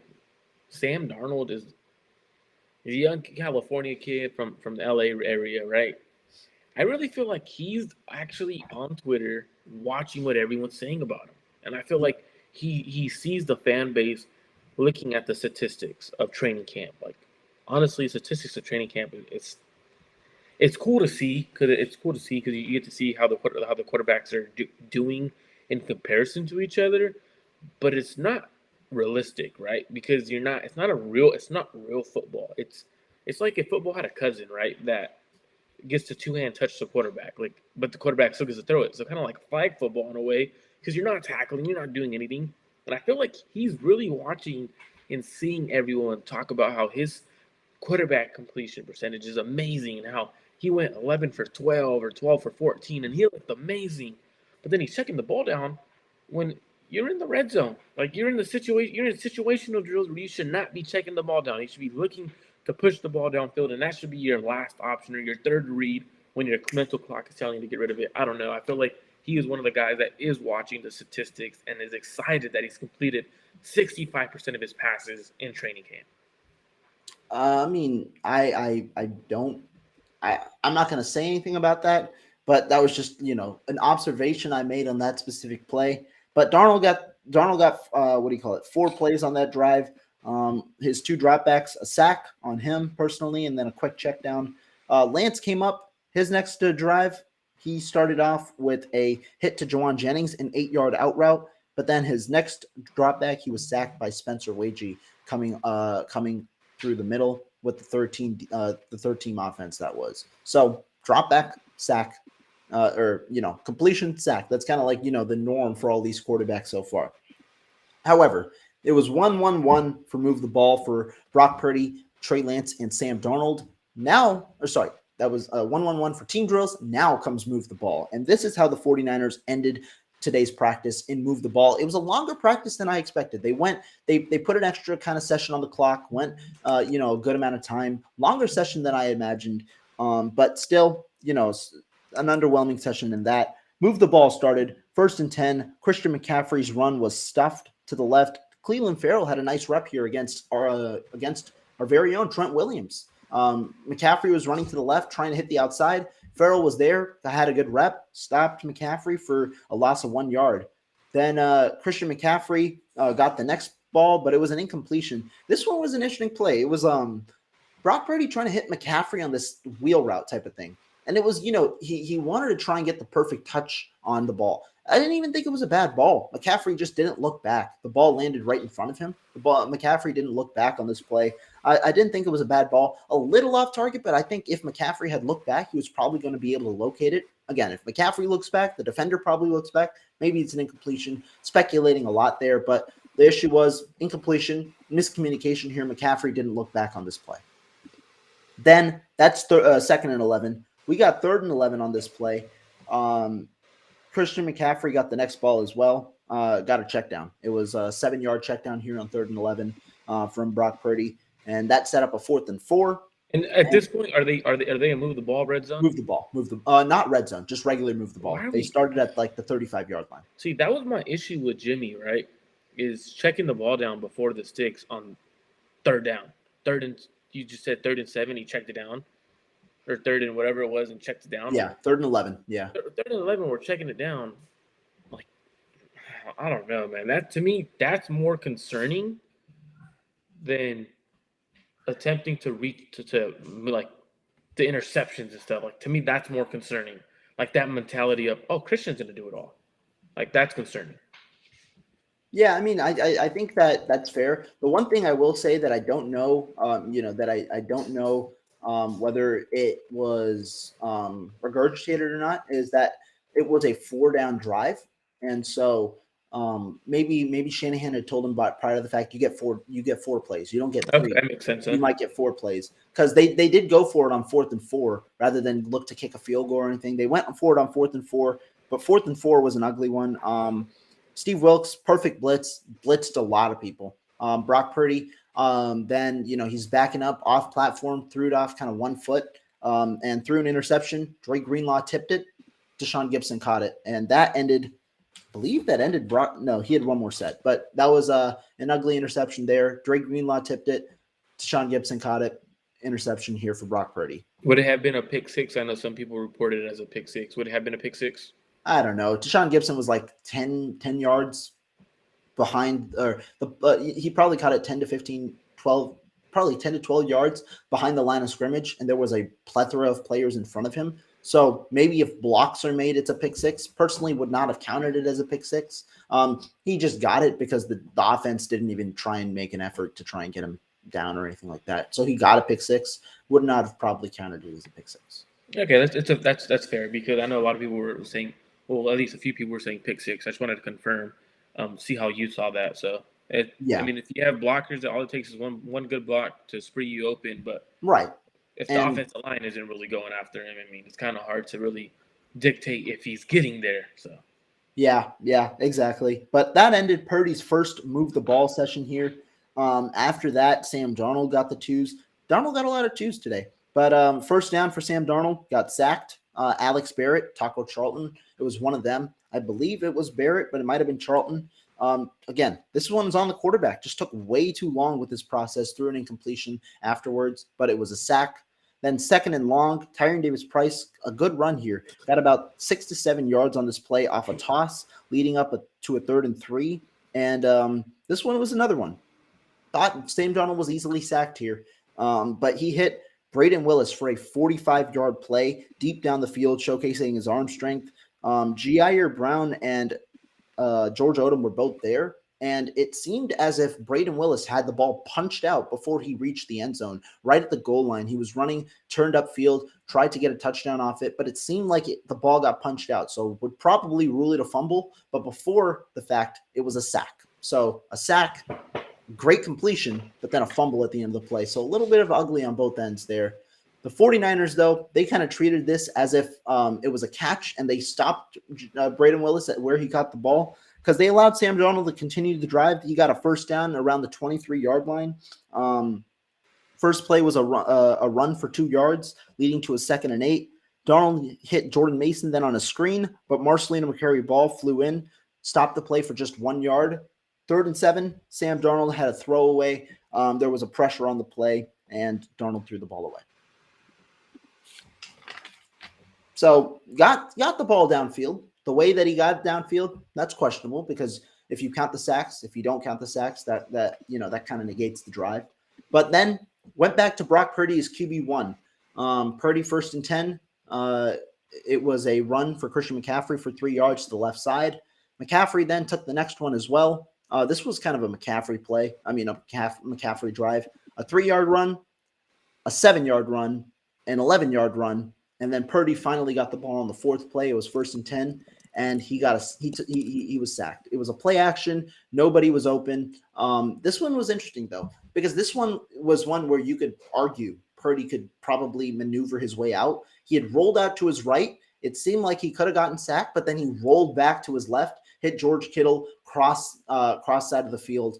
Sam Darnold is a young California kid from the LA area, right? I really feel like he's actually on Twitter watching what everyone's saying about him. And I feel like he sees the fan base looking at the statistics of training camp. Like, honestly, statistics of training camp, it's cool to see because you get to see how the quarterbacks are doing in comparison to each other, but it's not realistic, right? Because it's not real football. It's like if football had a cousin, right, that gets to two-hand touch the quarterback, like, but the quarterback still gets to throw it. So kind of like flag football in a way, because you're not tackling, you're not doing anything. And I feel like he's really watching and seeing everyone talk about how his quarterback completion percentage is amazing and how he went 11 for 12 or 12 for 14 and he looked amazing. But then he's checking the ball down when you're in the red zone. Like you're in situational drills where you should not be checking the ball down. You should be looking to push the ball downfield, and that should be your last option or your third read when your mental clock is telling you to get rid of it. I don't know. I feel like he is one of the guys that is watching the statistics and is excited that he's completed 65% of his passes in training camp. I mean, I'm not going to say anything about that, but that was just, an observation I made on that specific play. But Darnold got what do you call it? 4 plays on that drive. His 2 dropbacks, a sack on him personally, and then a quick check down. Lance came up his next drive. He started off with a hit to Jawan Jennings, an 8-yard out route. But then his next dropback, he was sacked by Spencer Wagee coming through the middle with the 13 offense that was. So drop back, sack, completion, sack. That's kind of like, the norm for all these quarterbacks so far. However, it was 1-1-1 for move the ball for Brock Purdy, Trey Lance, and Sam Darnold. That was 1-1-1 for team drills. Now comes move the ball. And this is how the 49ers ended today's practice in move the ball. It was a longer practice than I expected. They put an extra kind of session on the clock, went a good amount of time, longer session than I imagined, but still, an underwhelming session in that. Move the ball started 1st and 10. Christian McCaffrey's run was stuffed to the left. Cleveland Farrell had a nice rep here against our very own Trent Williams. McCaffrey was running to the left, trying to hit the outside. Farrell was there, had a good rep, stopped McCaffrey for a loss of 1 yard. Then Christian McCaffrey got the next ball, but it was an incompletion. This one was an interesting play. It was Brock Purdy trying to hit McCaffrey on this wheel route type of thing. And it was, he wanted to try and get the perfect touch on the ball. I didn't even think it was a bad ball. McCaffrey just didn't look back. The ball landed right in front of him. McCaffrey didn't look back on this play. I didn't think it was a bad ball. A little off target, but I think if McCaffrey had looked back, he was probably going to be able to locate it. Again, if McCaffrey looks back, the defender probably looks back. Maybe it's an incompletion. Speculating a lot there, but the issue was incompletion, miscommunication here. McCaffrey didn't look back on this play. Then that's 2nd and 11. We got 3rd and 11 on this play. Christian McCaffrey got the next ball as well. Got a check down. It was a 7-yard check down here on 3rd and 11 from Brock Purdy, and that set up a 4th and 4. And at this point, are they a move the ball red zone? Move the ball. Not red zone, just regular move the ball. They started at like the 35-yard line. See, that was my issue with Jimmy, right? Is checking the ball down before the sticks on 3rd down. You just said 3rd and 7. He checked it down. Or 3rd and whatever it was and checked it down. Yeah, 3rd and 11. Yeah. 3rd and 11, we're checking it down. Like, I don't know, man. That, to me, that's more concerning than attempting to reach to like the interceptions and stuff. Like, to me, that's more concerning. Like that mentality of, oh, Christian's going to do it all. Like, that's concerning. Yeah, I mean, I think that's fair. The one thing I will say that I don't know, I don't know whether it was regurgitated or not, is that it was a 4-down drive, and so maybe Shanahan had told him about prior to the fact you get four plays, you don't get 3. Okay, that makes sense. You might get 4 plays because they did go for it on 4th and 4 rather than look to kick a field goal or anything. They went for it on 4th and 4, but 4th and 4 was an ugly one. Steve Wilkes, perfect blitzed a lot of people. Brock Purdy. Then, he's backing up off platform, threw it off kind of 1 foot, and threw an interception. Dre Greenlaw tipped it. Deshaun Gibson caught it. And that ended, I believe that ended Brock. No, he had 1 more set, but that was an ugly interception there. Dre Greenlaw tipped it. Deshaun Gibson caught it. Interception here for Brock Purdy. Would it have been a pick 6? I know some people reported it as a pick 6. Would it have been a pick 6? I don't know. Deshaun Gibson was like 10 yards behind, or he probably caught it 10 to 15, 12, probably 10 to 12 yards behind the line of scrimmage, and there was a plethora of players in front of him. So maybe if blocks are made, it's a pick six. Personally, would not have counted it as a pick six. He just got it because the offense didn't even try and make an effort to try and get him down or anything like that. So he got a pick six. Would not have probably counted it as a pick six. Okay, that's fair because I know a lot of people were saying, well, at least a few people were saying pick six. I just wanted to confirm, see how you saw that. So, Yeah. I mean, if you have blockers, all it takes is one good block to spree you open. But Right. if the offensive line isn't really going after him, I mean, it's kind of hard to really dictate if he's getting there. So. Yeah, exactly. But that ended Purdy's first move the ball session here. After that, Sam Darnold got the twos. Darnold got a lot of twos today. But first down for Sam Darnold, got sacked. Alex Barrett, Taco Charlton. It was one of them. I believe it was Barrett, but it might have been Charlton. Again, this one's on the quarterback. Just took way too long with this process, threw an incompletion afterwards, but it was a sack. Then second and long, Tyrion Davis-Price, a good run here. Got about 6 to 7 yards on this play off a toss, leading up to a 3rd and 3. And this one was another one. Thought Sam Darnold was easily sacked here, but he hit Braden Willis for a 45-yard play deep down the field, showcasing his arm strength. Jair Brown and George Odom were both there. And it seemed as if Braden Willis had the ball punched out before he reached the end zone, right at the goal line. He was running, turned upfield, tried to get a touchdown off it, but it seemed like the ball got punched out. So would probably rule it a fumble, but before the fact, it was a sack. So a sack, great completion, but then a fumble at the end of the play. So a little bit of ugly on both ends there. The 49ers, though, they kind of treated this as if it was a catch, and they stopped Braden Willis at where he caught the ball, because they allowed Sam Darnold to continue the drive. He got a first down around the 23-yard line. First play was a run for 2 yards, leading to a 2nd and 8. Darnold hit Jordan Mason then on a screen, but Marcelino McCary ball flew in, stopped the play for just 1 yard. 3rd and 7, Sam Darnold had a throwaway. There was a pressure on the play, and Darnold threw the ball away. So got the ball downfield. The way that he got downfield, that's questionable because if you count the sacks, if you don't count the sacks, that kind of negates the drive. But then went back to Brock Purdy as QB1. Purdy 1st and 10. It was a run for Christian McCaffrey for 3 yards to the left side. McCaffrey then took the next one as well. This was kind of a McCaffrey play. I mean, a McCaffrey drive. A 3-yard run, a 7-yard run, an 11-yard run, and then Purdy finally got the ball on the 4th play. It was 1st and 10. And he was sacked. It was a play action. Nobody was open. This one was interesting, though, because this one was one where you could argue Purdy could probably maneuver his way out. He had rolled out to his right. It seemed like he could have gotten sacked, but then he rolled back to his left, hit George Kittle cross side of the field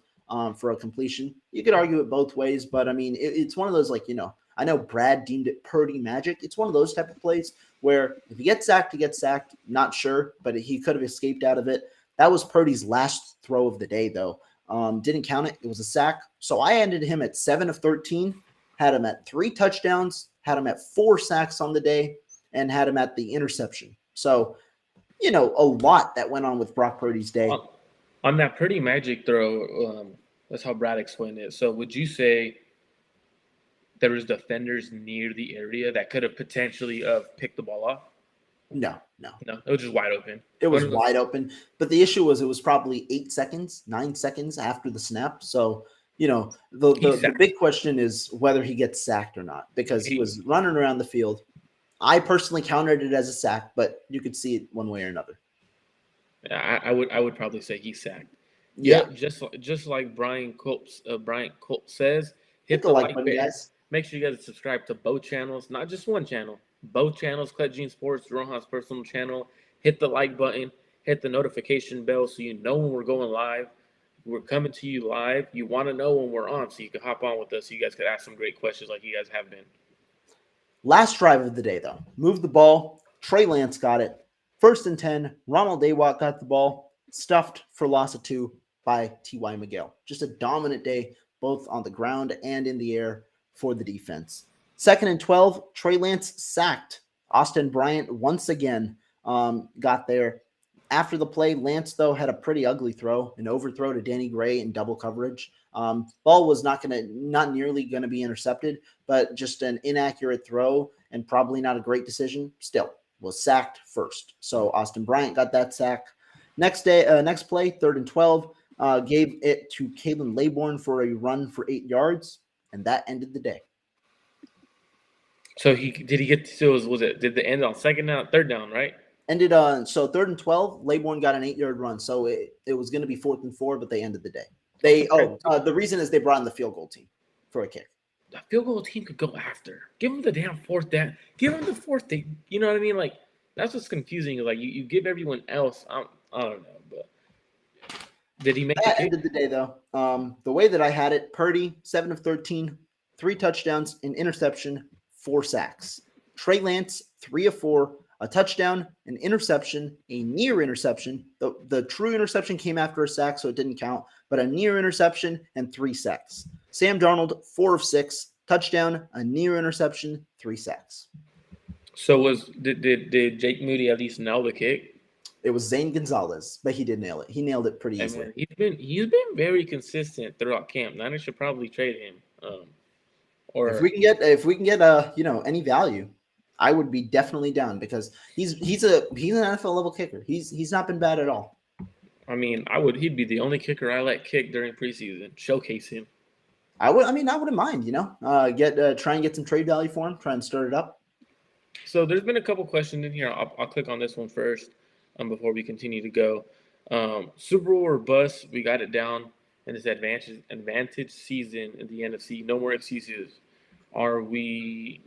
for a completion. You could argue it both ways, but, I mean, it's one of those, I know Brad deemed it Purdy magic. It's one of those type of plays where if he gets sacked, he gets sacked. Not sure, but he could have escaped out of it. That was Purdy's last throw of the day, though. Didn't count it. It was a sack. So I ended him at 7 of 13, had him at 3 touchdowns, had him at 4 sacks on the day, and had him at the interception. So, a lot that went on with Brock Purdy's day. On that Purdy magic throw, that's how Brad explained it. So would you say there was defenders near the area that could have potentially picked the ball off? No. It was just wide open. It was wide open. But the issue was it was probably 9 seconds after the snap. So, the big question is whether he gets sacked or not, because he was running around the field. I personally counted it as a sack, but you could see it one way or another. I would probably say he's sacked. Yeah. Just like Brian Colt says, hit the like button, guys. Make sure you guys subscribe to both channels, not just one channel. Both channels, Cut Gene Sports, Rohan's personal channel. Hit the like button, hit the notification bell so you know when we're going live. We're coming to you live. You want to know when we're on so you can hop on with us so you guys could ask some great questions like you guys have been. Last drive of the day, though. Moved the ball. Trey Lance got it. 1st and 10. Ronald Awatt got the ball. Stuffed for loss of 2 by T.Y. Miguel. Just a dominant day, both on the ground and in the air for the defense. 2nd and 12, Trey Lance sacked. Austin Bryant once again got there. After the play, Lance, though, had a pretty ugly throw, an overthrow to Danny Gray in double coverage. Ball was not nearly going to be intercepted, but just an inaccurate throw and probably not a great decision. Still was sacked first. So Austin Bryant got that sack. Next play, 3rd and 12, gave it to Kalen Laybourne for a run for 8 yards, and that ended the day. So did the end on 2nd down, 3rd down, right? Ended on 3rd and 12. Laybourne got an 8-yard run, so it was going to be 4th and 4, but they ended the day. The reason is they brought in the field goal team for a kick. The field goal team could go after. Give them the damn 4th down. Give them the 4th thing. You know what I mean? Like that's what's confusing. Like you give everyone else. I don't know, but did he make that ended the day though? The way that I had it, Purdy 7 of 13, 3 touchdowns, an interception, 4 sacks. Trey Lance 3 of 4. A touchdown, an interception, a near interception. The true interception came after a sack, so it didn't count, but a near interception and 3 sacks. Sam Darnold, 4 of 6, touchdown, a near interception, 3 sacks. So did Jake Moody at least nail the kick? It was Zane Gonzalez, but he did nail it. He nailed it pretty easily. Man, he's been very consistent throughout camp. Niners should probably trade him. Or if we can get any value, I would be definitely down because he's an NFL level kicker. He's not been bad at all. I mean, he'd be the only kicker I let kick during preseason. Showcase him. I wouldn't mind, try and get some trade value for him, try and start it up. So there's been a couple questions in here. I'll click on this one first before we continue to go. Super Bowl or bust, we got it down in this advantage season in the NFC. No more excuses. Are we?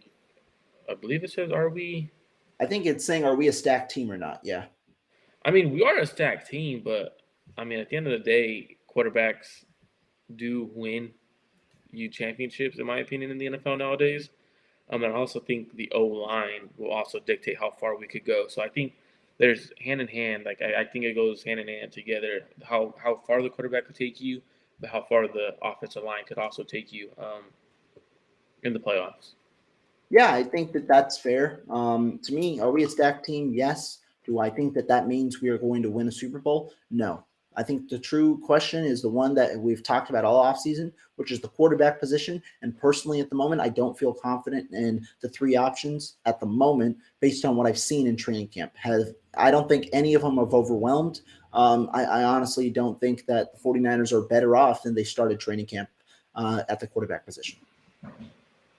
I believe it says, are we? I think it's saying, are we a stacked team or not? Yeah. I mean, we are a stacked team, but I mean, at the end of the day, quarterbacks do win you championships, in my opinion, in the NFL nowadays. And I also think the O-line will also dictate how far we could go. So I think there's hand in hand. Like I think it goes hand in hand together. How far the quarterback could take you, but how far the offensive line could also take you in the playoffs. Yeah, I think that's fair. To me, are we a stacked team? Yes. Do I think that means we are going to win a Super Bowl? No. I think the true question is the one that we've talked about all offseason, which is the quarterback position. And personally, at the moment, I don't feel confident in the 3 options at the moment based on what I've seen in training camp. I don't think any of them have overwhelmed. I honestly don't think that the 49ers are better off than they started training camp at the quarterback position.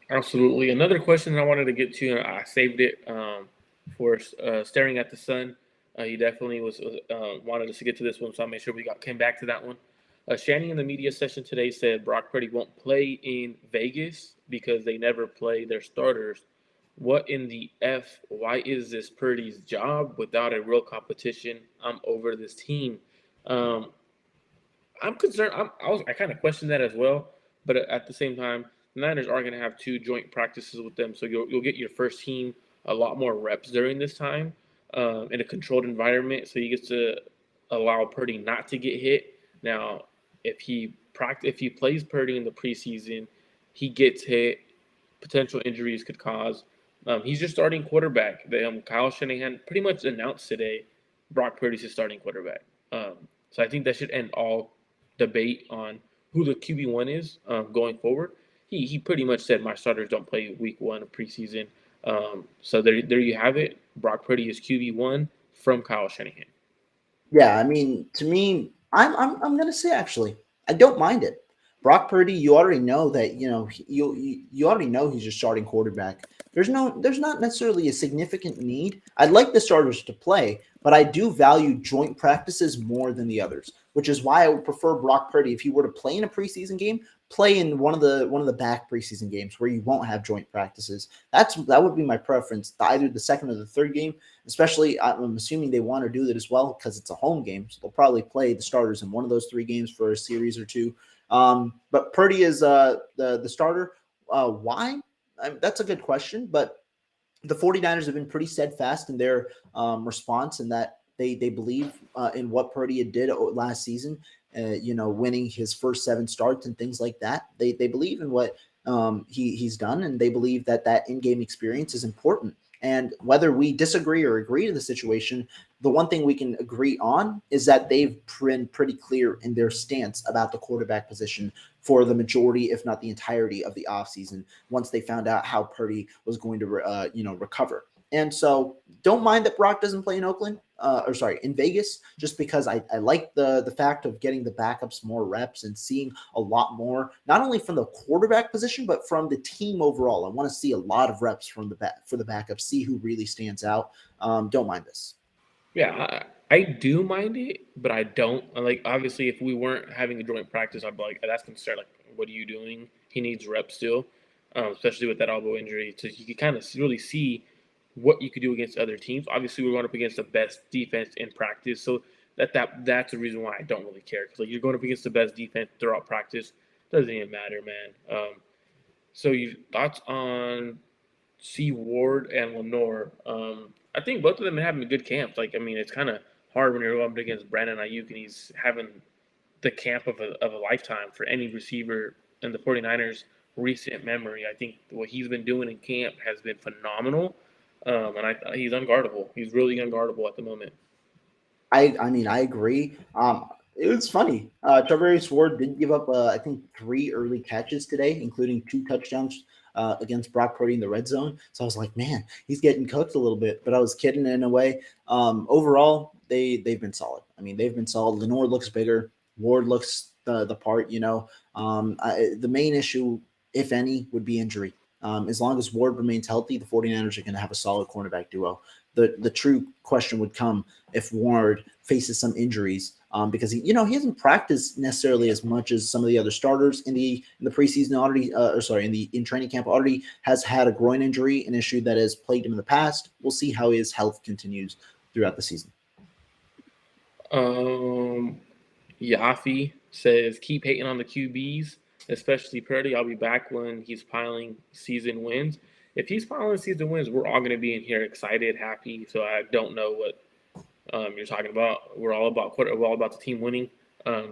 Absolutely. Another question that I wanted to get to, and I saved it for staring at the sun. He definitely wanted us to get to this one, so I made sure we came back to that one. Shanny in the media session today said Brock Purdy won't play in Vegas because they never play their starters. What in the F? Why is this Purdy's job without a real competition? I'm over this team. I'm concerned. I kind of question that as well, but at the same time, the Niners are going to have 2 joint practices with them, so you'll get your first team a lot more reps during this time in a controlled environment, so he gets to allow Purdy not to get hit. Now, if he plays Purdy in the preseason, he gets hit. Potential injuries could cause. He's your starting quarterback. Kyle Shanahan pretty much announced today Brock Purdy's his starting quarterback. So I think that should end all debate on who the QB1 is going forward. He pretty much said my starters don't play week 1 of preseason. So there you have it. Brock Purdy is QB1 from Kyle Shanahan. Yeah, I mean, to me, I'm gonna say actually, I don't mind it. Brock Purdy, you already know that you already know he's your starting quarterback. There's not necessarily a significant need. I'd like the starters to play, but I do value joint practices more than the others, which is why I would prefer Brock Purdy if he were to play in a preseason game, play in one of the back preseason games where you won't have joint practices. That would be my preference, either the second or the third game. Especially, I'm assuming they want to do that as well because it's a home game, so they'll probably play the starters in one of those 3 games for a series or 2. But Purdy is the starter. Why? That's a good question, but the 49ers have been pretty steadfast in their response in that they believe in what Purdy did last season, winning his first 7 starts and things like that. They believe in what he's done, and they believe that in-game experience is important. And whether we disagree or agree to the situation, the one thing we can agree on is that they've been pretty clear in their stance about the quarterback position for the majority, if not the entirety, of the offseason once they found out how Purdy was going to, recover. And so don't mind that Brock doesn't play in Oakland, in Vegas, just because I like the fact of getting the backups more reps and seeing a lot more, not only from the quarterback position, but from the team overall. I want to see a lot of reps from for the backups, see who really stands out. Don't mind this. Yeah, I do mind it, but I don't. Like, obviously, if we weren't having a joint practice, I'd be like, that's concerned. Like, what are you doing? He needs reps still, especially with that elbow injury. So you can kind of really see what you could do against other teams. Obviously, we're going up against the best defense in practice, so that's the reason why I don't really care. Because like you're going up against the best defense throughout practice, doesn't even matter, man. So your thoughts on C. Ward and Lenore? I think both of them are having good camps. Like, I mean, it's kind of hard when you're going up against Brandon Ayuk and he's having the camp of a lifetime for any receiver in the 49ers recent memory. I think what he's been doing in camp has been phenomenal. He's unguardable. He's really unguardable at the moment. I mean, I agree. It was funny. Travis Ward did give up, I think, 3 early catches today, including 2 touchdowns against Brock Purdy in the red zone. So I was like, man, he's getting cooked a little bit. But I was kidding in a way. Overall, they've been solid. I mean, they've been solid. Lenore looks bigger. Ward looks the part. The main issue, if any, would be injury. As long as Ward remains healthy, the 49ers are going to have a solid cornerback duo. The true question would come if Ward faces some injuries, because he hasn't practiced necessarily as much as some of the other starters in the preseason already, in training camp already has had a groin injury, an issue that has plagued him in the past. We'll see how his health continues throughout the season. Yafi says keep hating on the QBs, especially Purdy. I'll be back when he's piling season wins. If he's piling season wins, we're all going to be in here excited, happy. So I don't know what you're talking about. We're all about the team winning.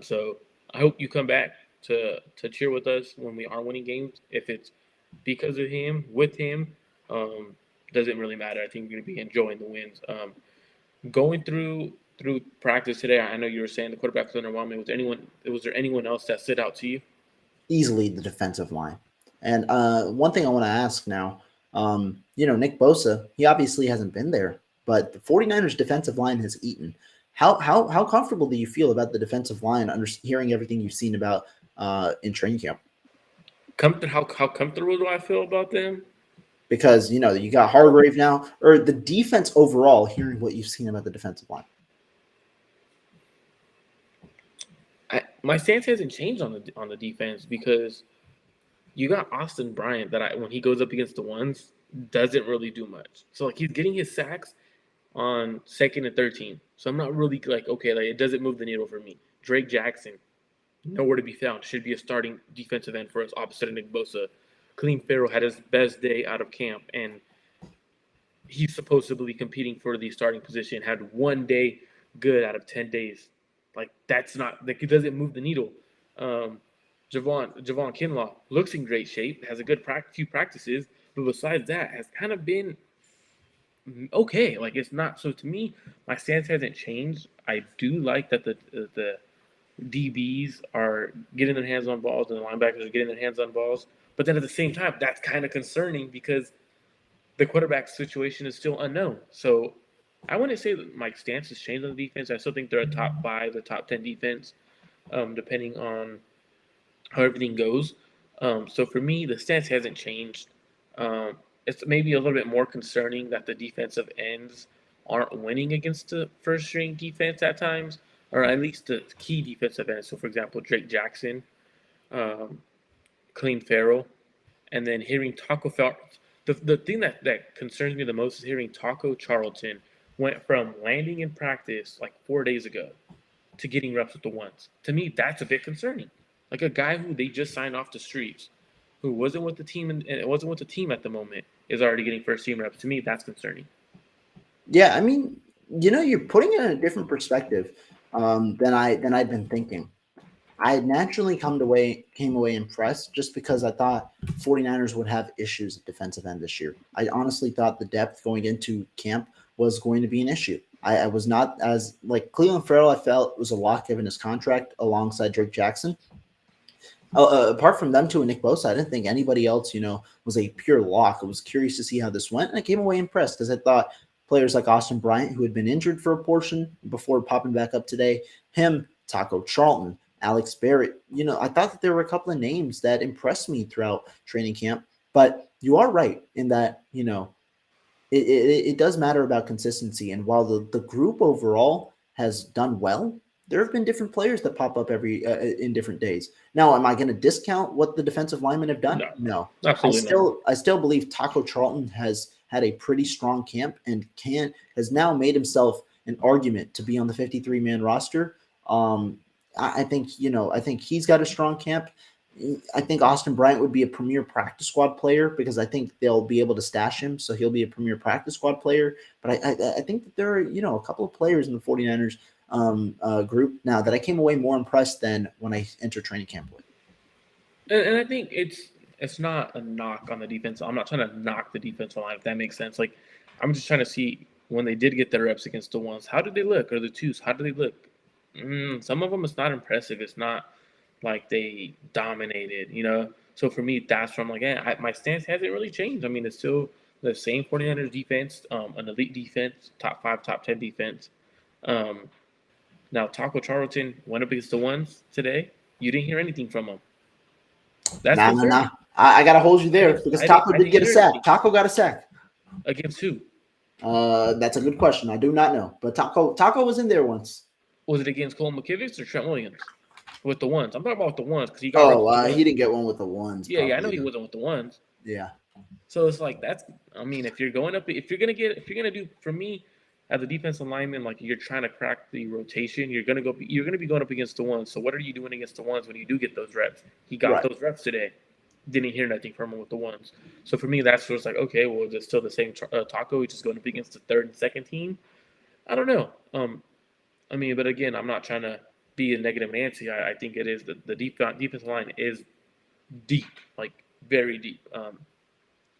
So I hope you come back to cheer with us when we are winning games. If it's because of him, with him, doesn't really matter. I think we're going to be enjoying the wins. Going through practice today, I know you were saying the quarterback was underwhelming. Was there anyone else that stood out to you? Easily the defensive line. And one thing I want to ask now, Nick Bosa, he obviously hasn't been there, but the 49ers defensive line has eaten. How comfortable do you feel about the defensive line, hearing everything you've seen about in training camp? How comfortable do I feel about them? Because, you got Hargrave now, or the defense overall, hearing what you've seen about the defensive line. My stance hasn't changed on the defense because you got Austin Bryant that when he goes up against the ones doesn't really do much. So like he's getting his sacks on 2nd and 13. So I'm not really like okay, like it doesn't move the needle for me. Drake Jackson, nowhere to be found. Should be a starting defensive end for us opposite of Nick Bosa. Clean Farrell had his best day out of camp and he's supposedly competing for the starting position. Had 1 day good out of 10 days. Like that's not like it doesn't move the needle. Javon Kinlaw looks in great shape, has a good few practices, but besides that, has kind of been okay. Like it's not. So to me, my stance hasn't changed. I do like that the DBs are getting their hands on balls and the linebackers are getting their hands on balls. But then at the same time, that's kind of concerning because the quarterback situation is still unknown. So I wouldn't say that my stance has changed on the defense. I still think they're a top 5 or top 10 defense, depending on how everything goes. So for me, the stance hasn't changed. It's maybe a little bit more concerning that the defensive ends aren't winning against the first string defense at times, or at least the key defensive ends. So for example, Drake Jackson, Clean Farrell, and then hearing Taco Fall. The thing that concerns me the most is hearing Taco Charlton went from landing in practice like 4 days ago to getting reps with the ones. To me, that's a bit concerning. Like a guy who they just signed off the streets, who wasn't with the team and it wasn't with the team at the moment, is already getting first team reps. To me, that's concerning. Yeah, I mean, you're putting it in a different perspective than I've been thinking. I naturally came away impressed just because I thought 49ers would have issues at defensive end this year. I honestly thought the depth going into camp was going to be an issue. I was not as like Cleveland Farrell, I felt was a lock given his contract alongside Drake Jackson. Apart from them two and Nick Bosa, I didn't think anybody else, was a pure lock. I was curious to see how this went, and I came away impressed because I thought players like Austin Bryant, who had been injured for a portion before popping back up today, him, Taco Charlton, Alex Barrett, I thought that there were a couple of names that impressed me throughout training camp. But you are right in that, it does matter about consistency. And while the group overall has done well, there have been different players that pop up every in different days. Now, am I going to discount what the defensive linemen have done? No. Absolutely not. I still believe Taco Charlton has had a pretty strong camp and has now made himself an argument to be on the 53-man roster. I think he's got a strong camp. I think Austin Bryant would be a premier practice squad player because I think they'll be able to stash him, so he'll be a premier practice squad player. But I think that there are, a couple of players in the 49ers group now that I came away more impressed than when I entered training camp with. And I think it's not a knock on the defense. I'm not trying to knock the defensive line, if that makes sense. Like, I'm just trying to see when they did get their reps against the ones, how did they look? Or the twos, how did they look? Some of them, it's not impressive. It's not like they dominated, So for me, that's where I'm like, my stance hasn't really changed. I mean, it's still the same 49ers defense, an elite defense, top 5, top 10 defense. Now, Taco Charlton went up against the ones today. You didn't hear anything from him. That's nah. I got to hold you there because Taco did get a sack. Taco got a sack. Against who? That's a good question. I do not know. But Taco was in there once. Was it against Cole McKivitz or Trent Williams? With the ones. I'm talking about the ones because he got. He didn't get one with the ones. Yeah, I know he wasn't with the ones. Yeah. So it's like if you're gonna do for me as a defensive lineman, like you're trying to crack the rotation, you're gonna be going up against the ones. So what are you doing against the ones when you do get those reps? He got those reps today. Didn't hear nothing from him with the ones. So for me, that's what's like, okay, well, is it still the same Taco? He's just going up against the third and second team. I don't know. But again, I'm not trying to be a negative Nancy. I think it is the defensive line is deep, like very deep.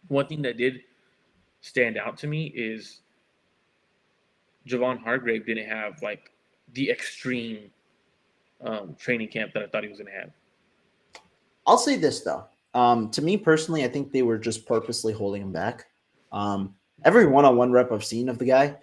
One thing that did stand out to me is Javon Hargrave didn't have like the extreme training camp that I thought he was going to have. I'll say this though. To me personally, I think they were just purposely holding him back. Every one-on-one rep I've seen of the guy,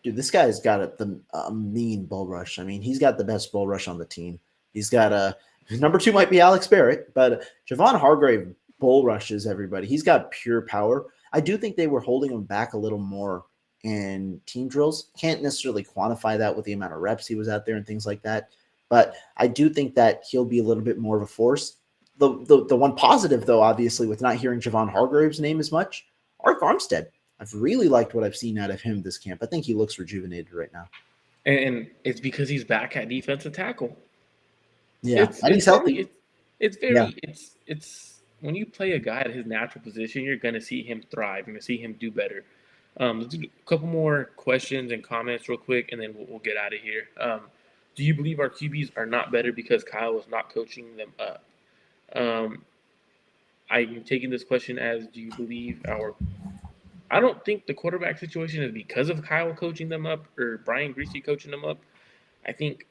dude, this guy's got a mean bull rush. I mean, he's got the best bull rush on the team. He's got number 2 might be Alex Barrett, but Javon Hargrave bull rushes everybody. He's got pure power. I do think they were holding him back a little more in team drills. Can't necessarily quantify that with the amount of reps he was out there and things like that. But I do think that he'll be a little bit more of a force. The one positive, though, obviously, with not hearing Javon Hargrave's name as much, Ark Armstead. I've really liked what I've seen out of him this camp. I think he looks rejuvenated right now. And it's because he's back at defensive tackle. Yeah, and he's healthy. It's when you play a guy at his natural position, you're going to see him thrive. You're going to see him do better. Let's do a couple more questions and comments real quick, and then we'll get out of here. Do you believe our QBs are not better because Kyle was not coaching them up? I'm taking this question as, do you believe I don't think the quarterback situation is because of Kyle coaching them up or Brian Greasy coaching them up. I think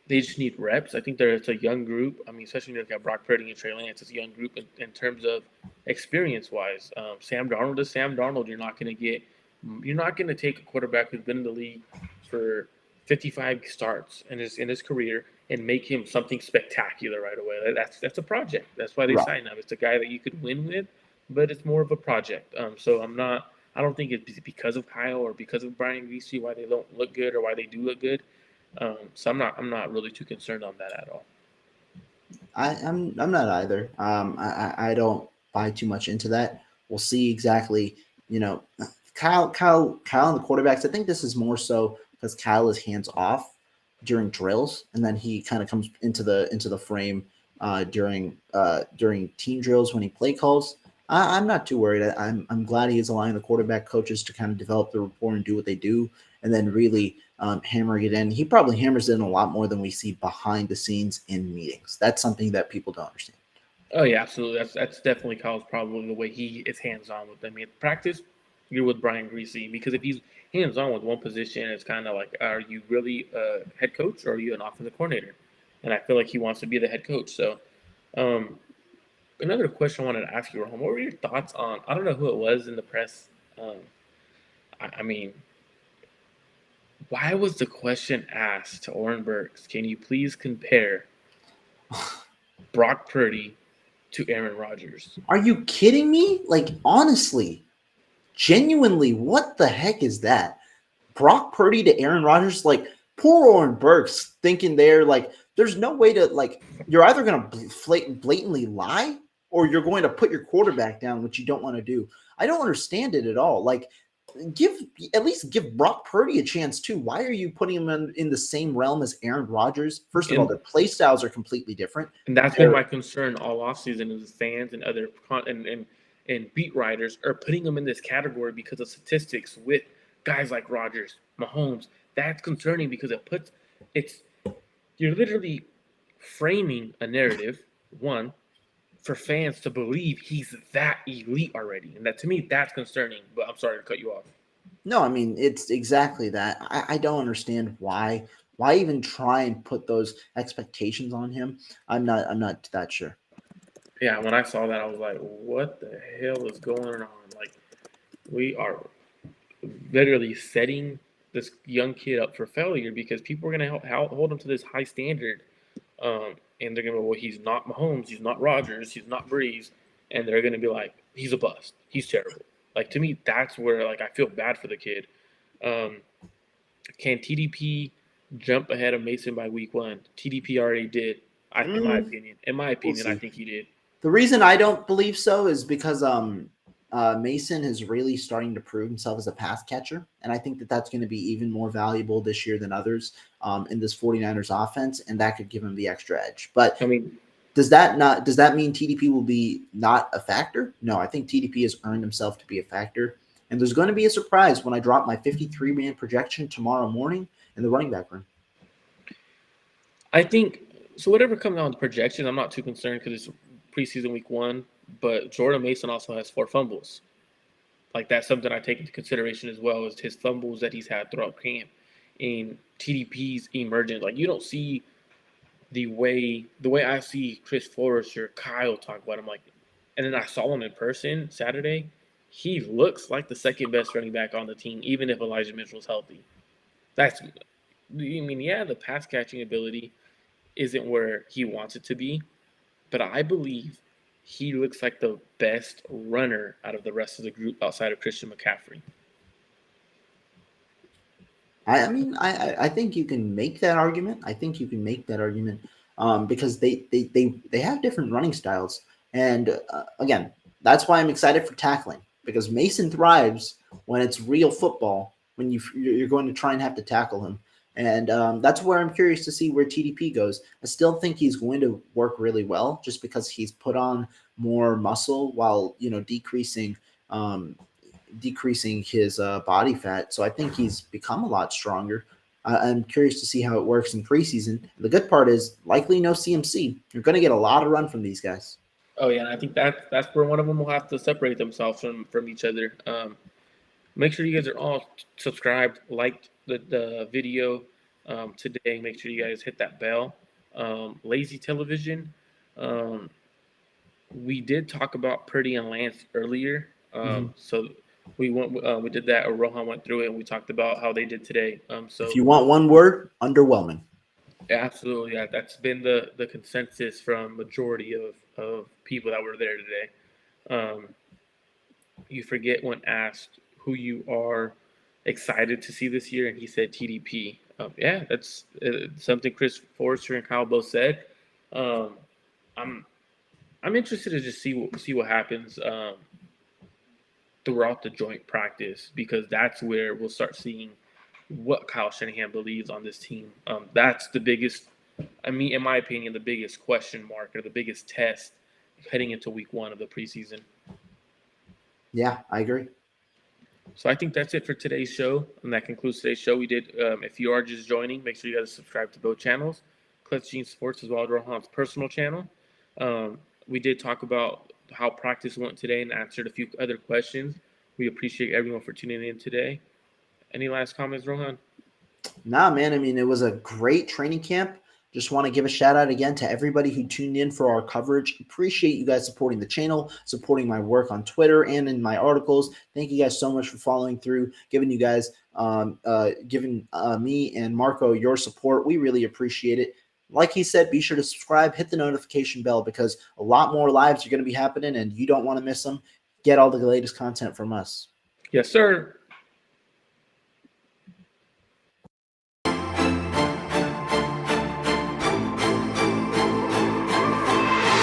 they just need reps. I think it's a young group. I mean, especially when you look at Brock Purdy and Trey Lance, it's a young group in terms of experience-wise. Sam Darnold is Sam Darnold. You're not going to take a quarterback who's been in the league for 55 starts in his career and make him something spectacular right away. That's a project. That's why they signed him. It's a guy that you could win with, but it's more of a project. So I don't think it's because of Kyle or because of Brian Greasy why they don't look good or why they do look good. So I'm not really too concerned on that at all. I'm not either. I don't buy too much into that. We'll see exactly. Kyle and the quarterbacks. I think this is more so because Kyle is hands off during drills, and then he kind of comes into the frame during team drills when he play calls. I'm not too worried. I'm glad he is allowing the quarterback coaches to kind of develop the rapport and do what they do. and then really hammering it in. He probably hammers in a lot more than we see behind the scenes in meetings. That's something that people don't understand. Oh yeah, absolutely. That's definitely Kyle's problem, the way he is hands on with them. I mean, practice, you're with Brian Greasy, because if he's hands on with one position, it's kind of like, are you really a head coach or are you an offensive coordinator? And I feel like he wants to be the head coach. So, um, another question I wanted to ask you, Rohan, what were your thoughts on? I don't know who it was in the press. Um, I mean, why was the question asked to Oren Burks? Can you please compare Brock Purdy to Aaron Rodgers? Are you kidding me? Like, honestly, genuinely, what the heck is that? Brock Purdy to Aaron Rodgers? Like, poor Oren Burks thinking they're like, there's no way to, like, you're either going to blatantly lie or you're going to put your quarterback down, which you don't want to do. I don't understand it at all. Like, at least give Brock Purdy a chance too. Why are you putting him in the same realm as Aaron Rodgers? First of all, their play styles are completely different. And that's been my concern all offseason is fans and other and beat writers are putting them in this category because of statistics with guys like Rodgers, Mahomes. That's concerning because you're literally framing a narrative, one, for fans to believe he's that elite already. And that to me, that's concerning. But I'm sorry to cut you off. No, I mean it's exactly that. I don't understand why even try and put those expectations on him. I'm not that sure. Yeah, when I saw that, I was like, what the hell is going on? Like, we are literally setting this young kid up for failure because people are going to hold him to this high standard. And they're going to be, well, he's not Mahomes, he's not Rodgers, he's not Breeze. And they're going to be like, he's a bust. He's terrible. Like, to me, that's where, like, I feel bad for the kid. Can TDP jump ahead of Mason by week one? TDP already did, in my opinion. I think he did. The reason I don't believe so is because Mason is really starting to prove himself as a pass catcher, and I think that that's going to be even more valuable this year than others in this 49ers offense, and that could give him the extra edge. But I mean, does that mean TDP will be not a factor? No, I think TDP has earned himself to be a factor, and there's going to be a surprise when I drop my 53-man projection tomorrow morning in the running back room. I think so. Whatever comes out in the projection, I'm not too concerned because it's preseason week one. But Jordan Mason also has 4 fumbles. Like, that's something I take into consideration as well, is his fumbles that he's had throughout camp. And TDP's emergent. Like, you don't see the way I see Chris Forrester, Kyle talk about him. Like, and then I saw him in person Saturday. He looks like the second best running back on the team, even if Elijah Mitchell's healthy. The pass catching ability isn't where he wants it to be, but I believe he looks like the best runner out of the rest of the group outside of Christian McCaffrey. I think you can make that argument. Because they have different running styles, and again, that's why I'm excited for tackling, because Mason thrives when it's real football, when you're going to try and have to tackle him, and that's where I'm curious to see where TDP goes. I still think he's going to work really well, just because he's put on more muscle while decreasing his body fat. So I think he's become a lot stronger. I'm curious to see how it works in preseason. The good part is likely no CMC. You're going to get a lot of run from these guys. Oh yeah, and I think that's where one of them will have to separate themselves from each other. Make sure you guys are all subscribed, liked the video today. Make sure you guys hit that bell. Lazy television. We did talk about Purdy and Lance earlier. So we did that. Or Rohan went through it, and we talked about how they did today. So if you want one word, underwhelming. Absolutely, yeah. That's been the consensus from majority of people that were there today. You forget when asked who you are excited to see this year, and he said TDP. Yeah, that's something Chris Forrester and Kyle both said. I'm interested to just see what happens throughout the joint practice, because that's where we'll start seeing what Kyle Shanahan believes on this team. That's the biggest, in my opinion, the biggest question mark or the biggest test heading into week one of the preseason. Yeah, I agree. So I think that's it for today's show, and that concludes today's show. We did. If you are just joining, make sure you guys subscribe to both channels, Clutch Gene Sports as well as Rohan's personal channel. We did talk about how practice went today and answered a few other questions. We appreciate everyone for tuning in today. Any last comments, Rohan? Nah, man. I mean, it was a great training camp. Just want to give a shout out again to everybody who tuned in for our coverage. Appreciate you guys supporting the channel, supporting my work on Twitter and in my articles. Thank you guys so much for following through, giving you guys, giving me and Marco your support. We really appreciate it. Like he said, be sure to subscribe, hit the notification bell because a lot more lives are going to be happening and you don't want to miss them. Get all the latest content from us. Yes, sir.